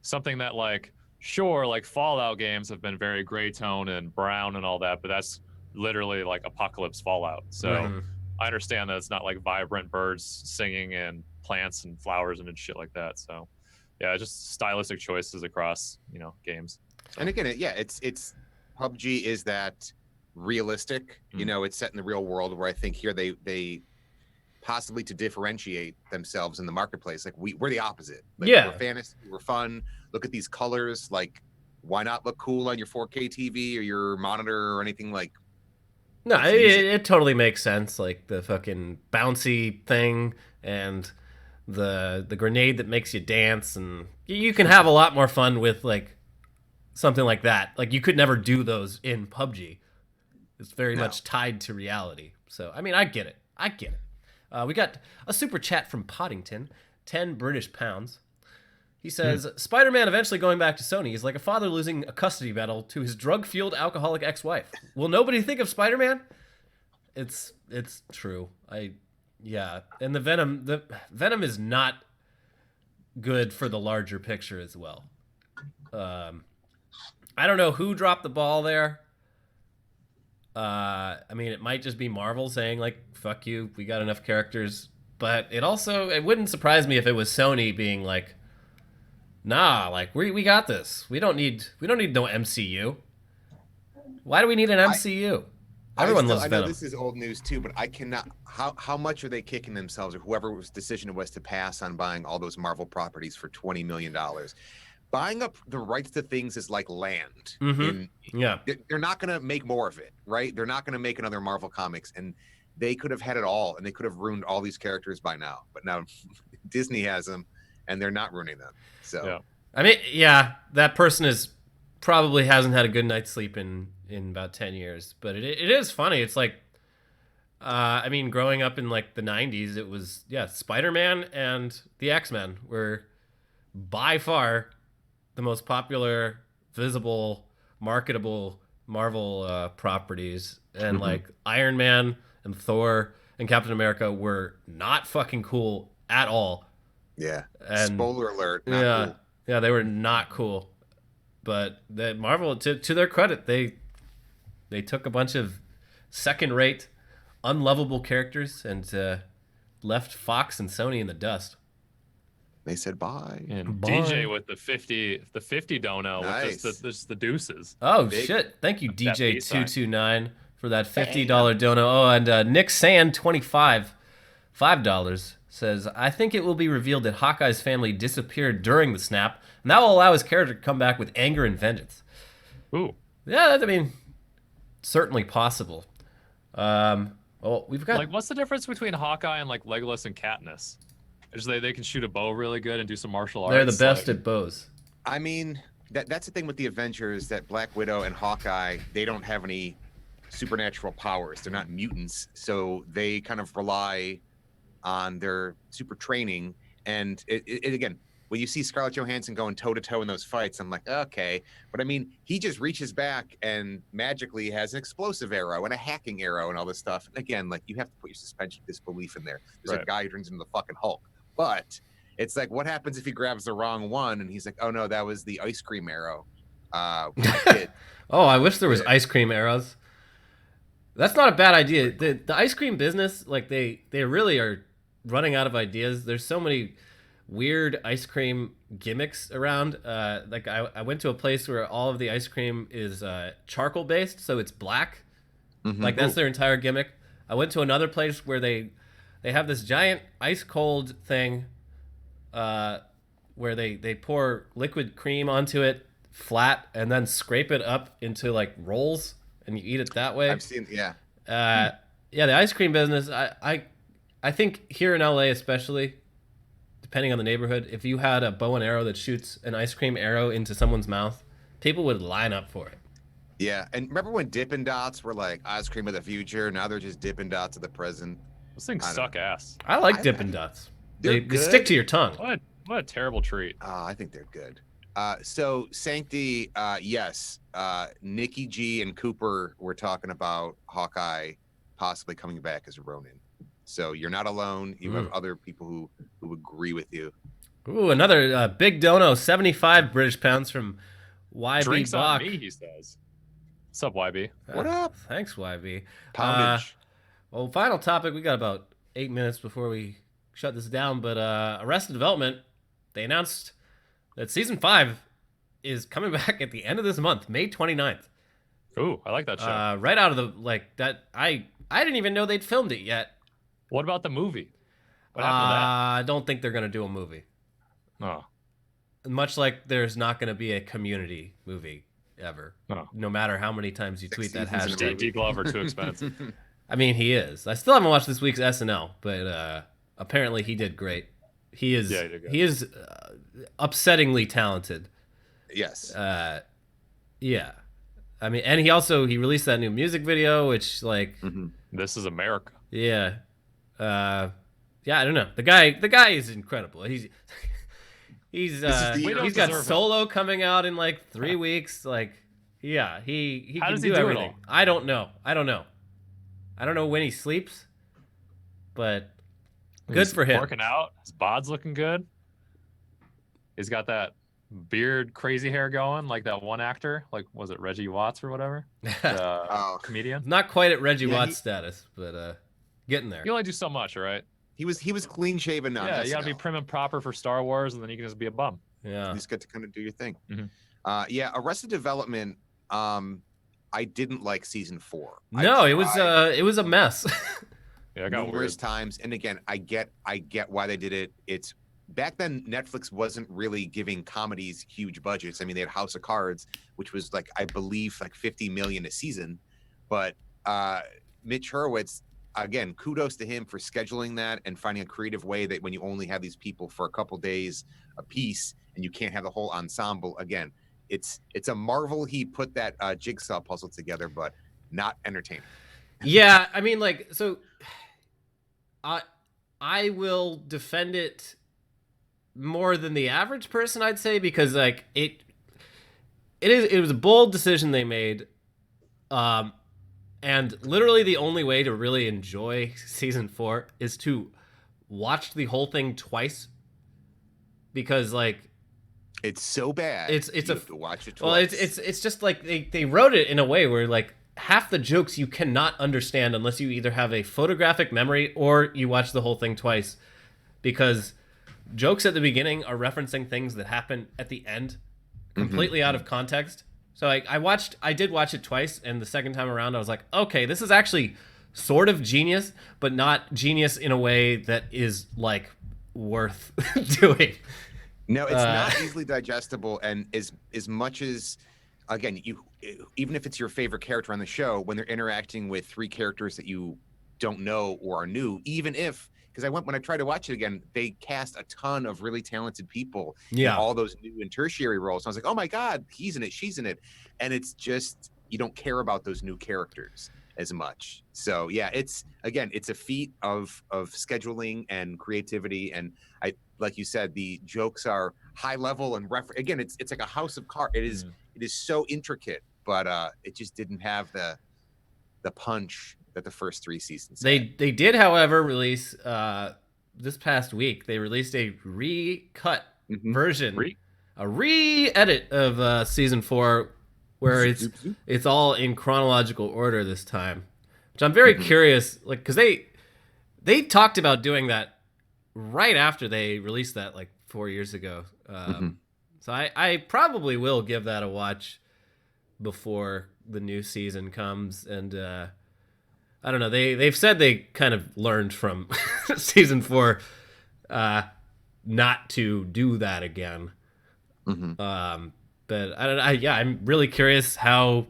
Something that like, sure, like Fallout games have been very gray tone and brown and all that, but that's literally like Apocalypse Fallout. So I understand that it's not like vibrant birds singing and plants and flowers and shit like that. So yeah, just stylistic choices across, games. So. And again, it's PUBG is that realistic, it's set in the real world, where I think here they possibly to differentiate themselves in the marketplace. Like we're the opposite. Like, we're fantasy, we're fun. Look at these colors. Like, why not look cool on your 4K TV or your monitor or anything like? No, it totally makes sense. Like the fucking bouncy thing and the grenade that makes you dance, and you can have a lot more fun with like something like that. Like you could never do those in PUBG. It's very much tied to reality. So I mean, I get it. We got a super chat from Poddington, 10 British pounds. He says, Spider-Man eventually going back to Sony is like a father losing a custody battle to his drug-fueled alcoholic ex-wife. Will nobody think of Spider-Man? It's true. And the Venom is not good for the larger picture as well. I don't know who dropped the ball there. I mean, it might just be Marvel saying like, fuck you, we got enough characters. But it wouldn't surprise me if it was Sony being like, nah, like we got this. We don't need no MCU. Why do we need an MCU? Everyone loves I know Venom. this is old news too, but I cannot. How much are they kicking themselves, or whoever's decision it was to pass on buying all those Marvel properties for $20 million? Buying up the rights to things is like land. Yeah. They're not going to make more of it, right? They're not going to make another Marvel comics, and they could have had it all, and they could have ruined all these characters by now. But now Disney has them, and they're not ruining them. So, Yeah. I mean, yeah, that person is probably hasn't had a good night's sleep in about 10 years. But it is funny. It's like, I mean, growing up in like the 90s, it was, Spider-Man and the X-Men were by far the most popular, visible, marketable Marvel properties. And like Iron Man and Thor and Captain America were not fucking cool at all. yeah. And Spoiler alert. Not cool. Yeah, they were not cool. But the Marvel, to their credit, they took a bunch of second-rate, unlovable characters and left Fox and Sony in the dust. They said bye. And Bye. DJ with the 50 dono Nice. with just the deuces. Oh, Big. shit. Thank you, That peace sign. DJ229, for that $50 dono. Oh, and Nick Sand, 25, $5, says, I think it will be revealed that Hawkeye's family disappeared during the snap, and that will allow his character to come back with anger and vengeance. Ooh. Yeah, I mean, certainly possible. Well, we've got... Like, what's the difference between Hawkeye and like Legolas and Katniss? Is they can shoot a bow really good and do some martial arts. They're the best like... at bows. I mean, that's the thing with the Avengers, that Black Widow and Hawkeye, they don't have any supernatural powers. They're not mutants, so they kind of rely on their super training. And it again, when you see Scarlett Johansson going toe-to-toe in those fights, I'm like, okay. But I mean, he just reaches back and magically has an explosive arrow and a hacking arrow and all this stuff. And again, like, you have to put your suspension of disbelief in there. There's Right. a guy who turns into the fucking Hulk. But it's like, what happens if he grabs the wrong one and he's like, oh no, that was the ice cream arrow. My kid. Oh, I wish there was ice cream arrows. That's not a bad idea. The ice cream business, like they really are running out of ideas. There's so many weird ice cream gimmicks around. Like I went to a place where all of the ice cream is charcoal based, so it's black. Like that's their entire gimmick. I went to another place where they have this giant ice cold thing where they pour liquid cream onto it flat and then scrape it up into like rolls and you eat it that way. I've seen, yeah. The ice cream business, I think here in LA especially, depending on the neighborhood, if you had a bow and arrow that shoots an ice cream arrow into someone's mouth, people would line up for it. Yeah, and remember when Dippin' Dots were like ice cream of the future? Now they're just Dippin' Dots of the present. Those things suck ass. I like Dippin' Dots. They They're stick good. to your tongue. What a terrible treat. I think they're good. So Sancti, yes, Nikki G and Cooper were talking about Hawkeye possibly coming back as Ronin. So you're not alone. You have other people who agree with you. Ooh, another big dono, 75 British pounds from YB Drinks Bach. on me, he says. What's up, YB? What up? Thanks, YB. Poundage. Well, final topic. We got about 8 minutes before we shut this down. But Arrested Development, they announced that season 5 is coming back at the end of this month, May 29th. Ooh, I like that show. Right out of the that I didn't even know they'd filmed it yet. What about the movie? What happened to that? I don't think they're gonna do a movie. Oh. Much like there's not gonna be a Community movie ever. Oh. No matter how many times you tweet that seasons in a hashtag. movie. D. Glover too expensive. I mean, he is. I still haven't watched this week's SNL, but apparently he did great. He is. Yeah, he did good. He is upsettingly talented. Yes. Yeah. I mean, and he released that new music video, which like, This is America. yeah, I don't know. The guy is incredible. He's is the year. he's We got don't deserve Solo coming out in like 3 weeks. Like, yeah, he How can does do he do it everything. all? I don't know. I don't know when he sleeps, but good He's for him. Working out. His bod's looking good. He's got that beard, crazy hair going, like that one actor. Like, was it Reggie Watts or whatever? The comedian. Not quite at Reggie Yeah, Watts status, but getting there. You only do so much, all right? He was clean shaven now. Yeah, you gotta be prim and proper for Star Wars, and then you can just be a bum. Yeah. You just get to kind of do your thing. Mhm. Yeah, Arrested Development. I didn't like season 4. No, it was a mess. Yeah, it got numerous weird. times, and again, I get why they did it. It's back then Netflix wasn't really giving comedies huge budgets. I mean, they had House of Cards, which was like, I believe, like 50 million a season, but Mitch Hurwitz, again, kudos to him for scheduling that and finding a creative way that when you only have these people for a couple days a piece and you can't have the whole ensemble, again, it's a marvel he put that jigsaw puzzle together, but not entertaining. Yeah, I mean, like, so I will defend it more than the average person, I'd say, because like it was a bold decision they made, and literally the only way to really enjoy season 4 is to watch the whole thing twice, because like it's so bad. It's you a have to watch it well, twice. it's just like they wrote it in a way where like half the jokes you cannot understand unless you either have a photographic memory or you watch the whole thing twice, because jokes at the beginning are referencing things that happen at the end completely out of context. So I did watch it twice, and the second time around I was like, okay, this is actually sort of genius, but not genius in a way that is like worth doing. No, it's not easily digestible, and as much as, again, even if it's your favorite character on the show, when they're interacting with 3 characters that you don't know or are new, even if, because when I tried to watch it again, they cast a ton of really talented people in all those new and tertiary roles. So I was like, oh my God, he's in it, she's in it, and it's just, you don't care about those new characters as much. So yeah, it's a feat of scheduling and creativity, and like you said, the jokes are high level and again, it's like a house of cards. It is so intricate, but it just didn't have the punch that the first 3 seasons had. They did, however, release this past week. They released a recut version, a re-edit of season 4, where it's all in chronological order this time, which I'm very curious, like, because they talked about doing that right after they released that like 4 years ago. So I probably will give that a watch before the new season comes. And I don't know, they've said they kind of learned from season 4 not to do that again. But I'm really curious how,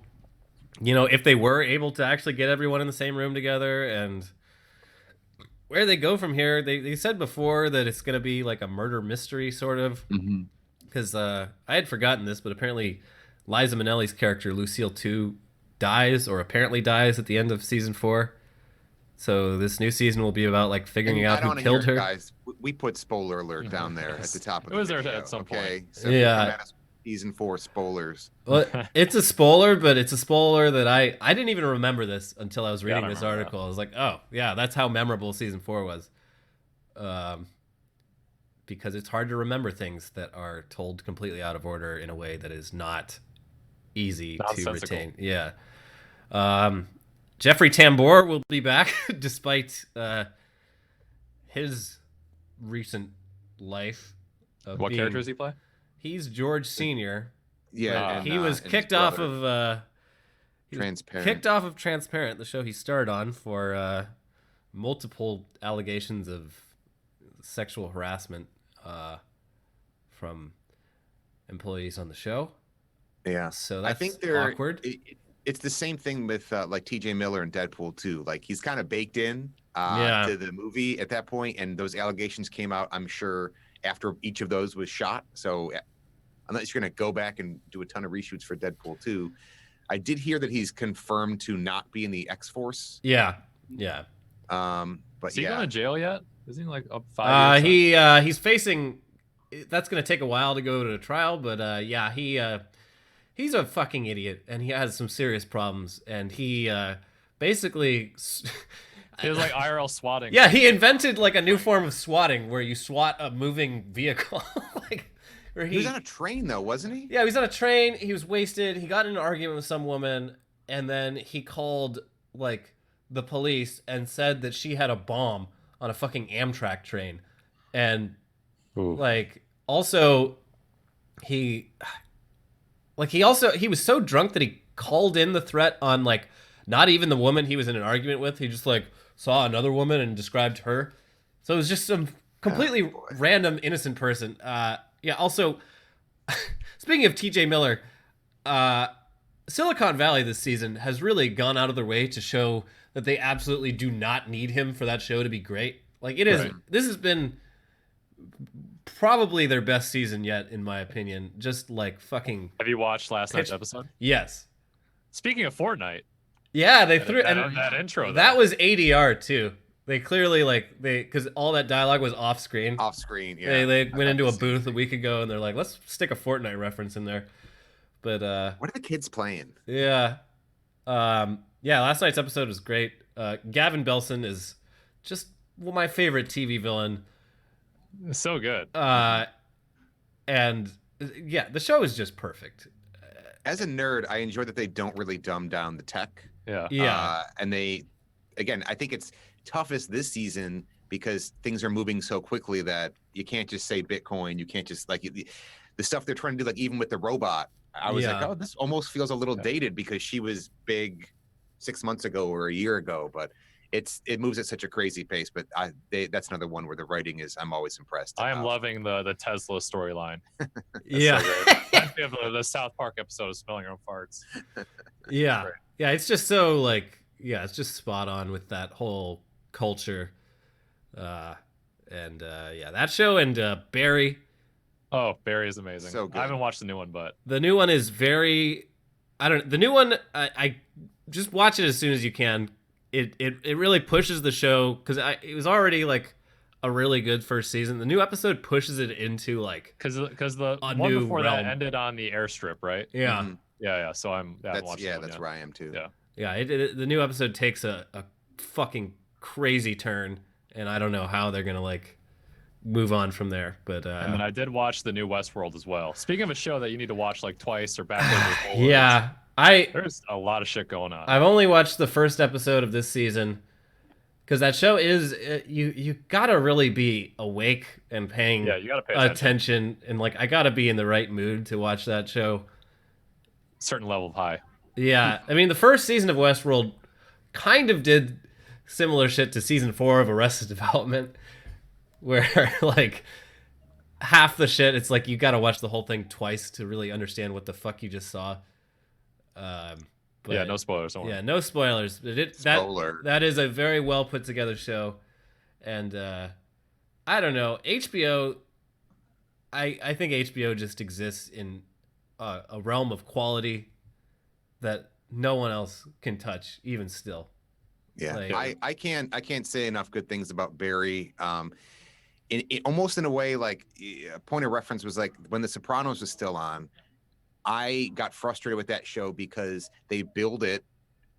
if they were able to actually get everyone in the same room together and where they go from here. They said before that it's going to be like a murder mystery sort of, because I had forgotten this, but apparently Liza Minnelli's character Lucille 2 dies, or apparently dies, at the end of season 4. So this new season will be about like figuring out who killed her. Guys, we put spoiler alert down there at the top of the video. It was there at some point. So yeah. Season 4 spoilers. Well, it's a spoiler, but it's a spoiler that I didn't even remember this until I was reading this article. I was like, oh yeah, that's how memorable season 4 was. Because it's hard to remember things that are told completely out of order in a way that is not easy to retain. Yeah. Jeffrey Tambor will be back despite his recent life. What character does he play? He's George Sr. Yeah, he was kicked off of Transparent. Kicked off of Transparent, the show he starred on, for multiple allegations of sexual harassment from employees on the show. Yeah, so that's, I think they're awkward. It's the same thing with like TJ Miller and Deadpool 2. Like, he's kind of baked in to the movie at that point, and those allegations came out, I'm sure, after each of those was shot. So unless you're going to go back and do a ton of reshoots for Deadpool 2, I did hear that he's confirmed to not be in the X-Force. Yeah. But is he going to jail yet? Isn't he like up 5 years? He's facing. That's going to take a while to go to trial, but he's a fucking idiot, and he has some serious problems, and he basically. He was like IRL swatting. Yeah, he invented like a new form of swatting where you swat a moving vehicle. He was on a train though, wasn't he? Yeah, he was on a train. He was wasted. He got in an argument with some woman, and then he called like the police and said that she had a bomb on a fucking Amtrak train, and like also he was so drunk that he called in the threat on like not even the woman he was in an argument with. He just like saw another woman and described her. So it was just some completely random innocent person. Yeah. Also, speaking of T.J. Miller, Silicon Valley this season has really gone out of their way to show that they absolutely do not need him for that show to be great. Like it is. Right. This has been probably their best season yet, in my opinion. Just like fucking. Have you watched last night's episode? Yes. Speaking of Fortnite. Yeah, they threw that intro. That was ADR too. They clearly because all that dialogue was off screen. Off screen, yeah. They went into a booth a week ago and they're like, let's stick a Fortnite reference in there. But what are the kids playing? Yeah, last night's episode was great. Gavin Belson is just my favorite TV villain. So good. And yeah, the show is just perfect. As a nerd, I enjoy that they don't really dumb down the tech. Yeah. And they, again, I think it's toughest this season because things are moving so quickly that you can't just say Bitcoin. You can't just like the stuff they're trying to do, like even with the robot. I was like, oh, this almost feels a little dated because she was big 6 months ago or a year ago, but it moves at such a crazy pace. But that's another one where the writing is, I'm always impressed. I am loving the Tesla storyline. Yeah. So the South Park episode of smelling your own farts. Yeah. Yeah. It's just so like, it's just spot on with that whole culture. That show and Barry. Oh, Barry is amazing. So good. I haven't watched the new one, but the new one is very. The new one. I just watch it as soon as you can. It really pushes the show because it was already like a really good first season. The new episode pushes it into like because the one before that ended on the airstrip, right? Yeah, yeah. So that's where I am too. Yeah. The new episode takes a fucking crazy turn, and I don't know how they're gonna like move on from there. But and then I did watch the new Westworld as well. Speaking of a show that you need to watch like twice or backwards or forwards. Yeah. There's a lot of shit going on. I've only watched the first episode of this season because that show is you gotta really be awake and paying you gotta pay attention and like I gotta be in the right mood to watch that show. Certain level of high. Yeah, I mean the first season of Westworld kind of did similar shit to season 4 of Arrested Development, where like half the shit it's like you gotta watch the whole thing twice to really understand what the fuck you just saw. No spoilers. Yeah, no spoilers. That is a very well put together show, and I don't know, HBO. I think HBO just exists in a realm of quality that no one else can touch, even still. Yeah, like, I can't say enough good things about Barry. Almost in a way, like a point of reference was like when The Sopranos was still on. I got frustrated with that show because they billed it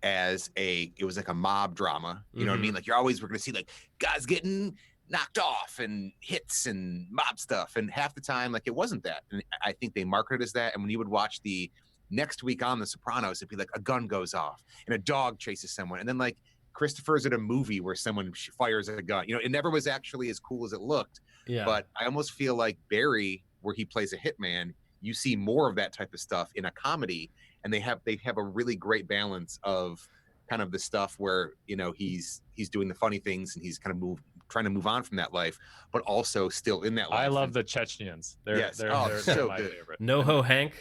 as it was like a mob drama. You know what I mean? Like we're going to see like guys getting knocked off and hits and mob stuff. And half the time, like it wasn't that. And I think they marketed it as that. And when you would watch the next week on The Sopranos, it'd be like a gun goes off and a dog chases someone. And then like Christopher's at a movie where someone fires a gun. You know, it never was actually as cool as it looked. Yeah. But I almost feel like Barry, where he plays a hitman, you see more of that type of stuff in a comedy, and they have a really great balance of kind of the stuff where, you know, he's doing the funny things and he's kind of trying to move on from that life, but also still in that life. I love the Chechens. They're so my good. favorite. NoHo Hank.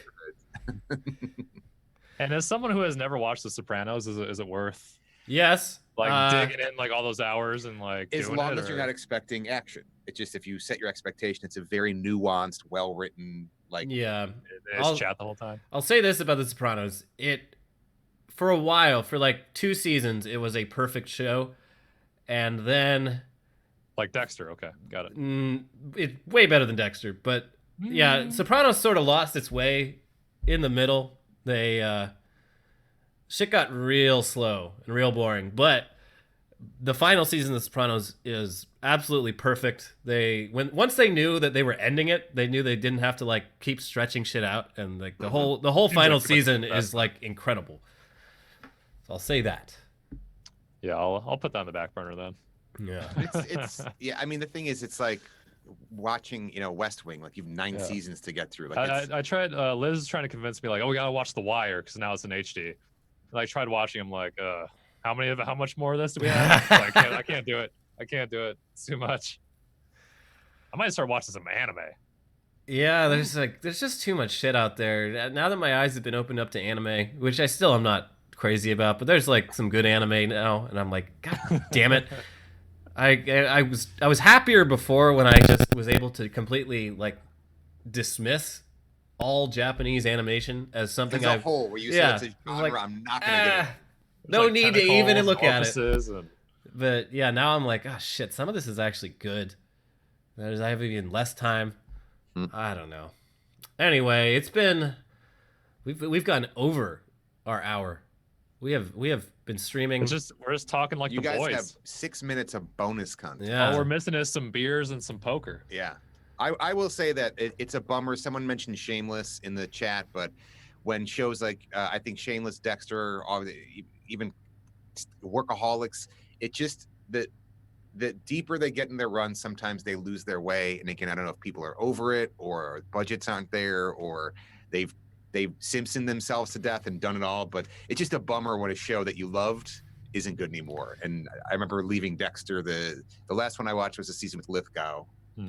And as someone who has never watched The Sopranos, is it worth? Yes. Digging in like all those hours and like as long as you're not expecting action. It's just if you set your expectation, it's a very nuanced, well written. Like it's chat the whole time. I'll say this about The Sopranos: for a while, for like 2 seasons, it was a perfect show, and then like Dexter. Okay, got it. It's way better than Dexter, but yeah, Sopranos sort of lost its way in the middle. They shit got real slow and real boring, but the final season of The Sopranos is absolutely perfect. Once they knew that they were ending it, they knew they didn't have to like keep stretching shit out, and like the whole final season is like incredible. So I'll say that. Yeah, I'll put that on the back burner then. Yeah. It's I mean the thing is it's like watching, West Wing. Like you've 9 Yeah. seasons to get through. Like I tried. Liz is trying to convince me like, oh, we gotta watch The Wire because now it's in HD. And I tried watching. I'm like, how much more of this do we have? So I can't do it. I can't do it. It's too much. I might start watching some anime. Yeah, there's just too much shit out there. Now that my eyes have been opened up to anime, which I still am not crazy about, but there's like some good anime now, and I'm like, God damn it. I was happier before when I just was able to completely like dismiss all Japanese animation as something as a whole, where you say it's a genre, like, I'm not gonna get it. No like need to even look at it. And... But yeah, now I'm like, oh shit, some of this is actually good. I have even less time. I don't know. Anyway, we've gone over our hour. We have been streaming. We're just talking like You the guys boys. have 6 minutes of bonus content. Yeah. All we're missing is some beers and some poker. Yeah. I will say that it's a bummer. Someone mentioned Shameless in the chat, but when shows like I think Shameless, Dexter, or even Workaholics, it just the deeper they get in their run, sometimes they lose their way. And again, I don't know if people are over it or budgets aren't there or they've Simpsoned themselves to death and done it all. But it's just a bummer when a show that you loved isn't good anymore. And I remember leaving Dexter. The last one I watched was a season with Lithgow.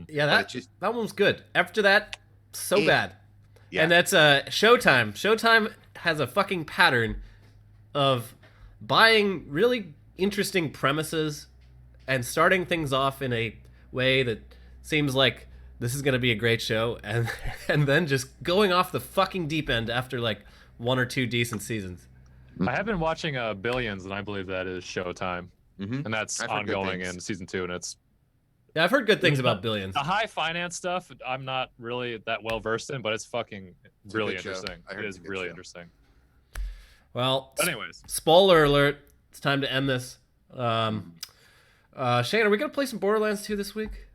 Yeah, that one was good. After that, bad. Yeah. And that's Showtime. Showtime has a fucking pattern of buying really interesting premises and starting things off in a way that seems like this is going to be a great show, and then just going off the fucking deep end after like 1 or 2 decent seasons. I have been watching Billions, and I believe that is Showtime, and that's ongoing in season 2, and it's. Yeah, I've heard good things about Billions. The high finance stuff, I'm not really that well versed in, but it's fucking really interesting. It is really interesting. Well, anyways, spoiler alert. It's time to end this. Shane, are we gonna play some Borderlands 2 this week?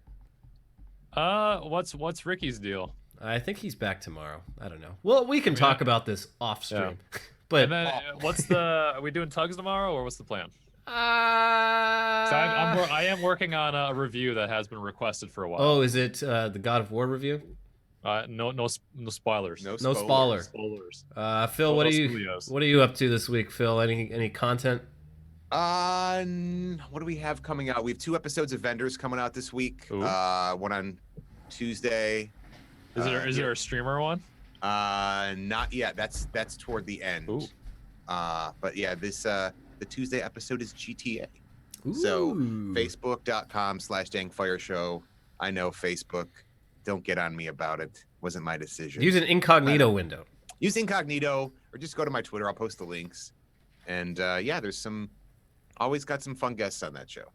What's Ricky's deal? I think he's back tomorrow. I don't know. Well, we can talk about this off stream. Yeah. But and then, are we doing tugs tomorrow, or what's the plan? I am working on a review that has been requested for a while. Oh, is it the God of War review? No spoilers. No spoilers. Phil, what are you up to this week, Phil? Any content? What do we have coming out? We have 2 episodes of Avengers coming out this week. One on Tuesday. Is there a streamer one? Not yet. That's toward the end. Ooh. But yeah, the Tuesday episode is GTA. Ooh. So facebook.com/dangfireshow. I know Facebook. Don't get on me about it. Wasn't my decision. Use an incognito window. Use incognito, or just go to my Twitter. I'll post the links. And yeah, there's always got some fun guests on that show.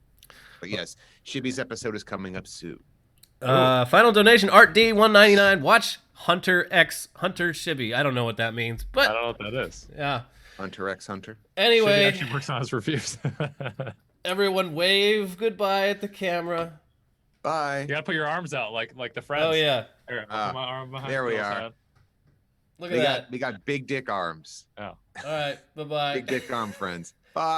But yes, Shibby's episode is coming up soon. Final donation, Art D 199. Watch Hunter X Hunter Shibby. I don't know what that means, but I don't know what that is. Yeah. Hunter X Hunter. Anyway, Shibby actually works on his reviews. Everyone wave goodbye at the camera. Bye. You gotta put your arms out like the friends. Oh yeah. Here, put my arm behind there we Phil's are. head. Look at that. We got big dick arms. Oh. All right. Bye bye. Big dick arm friends.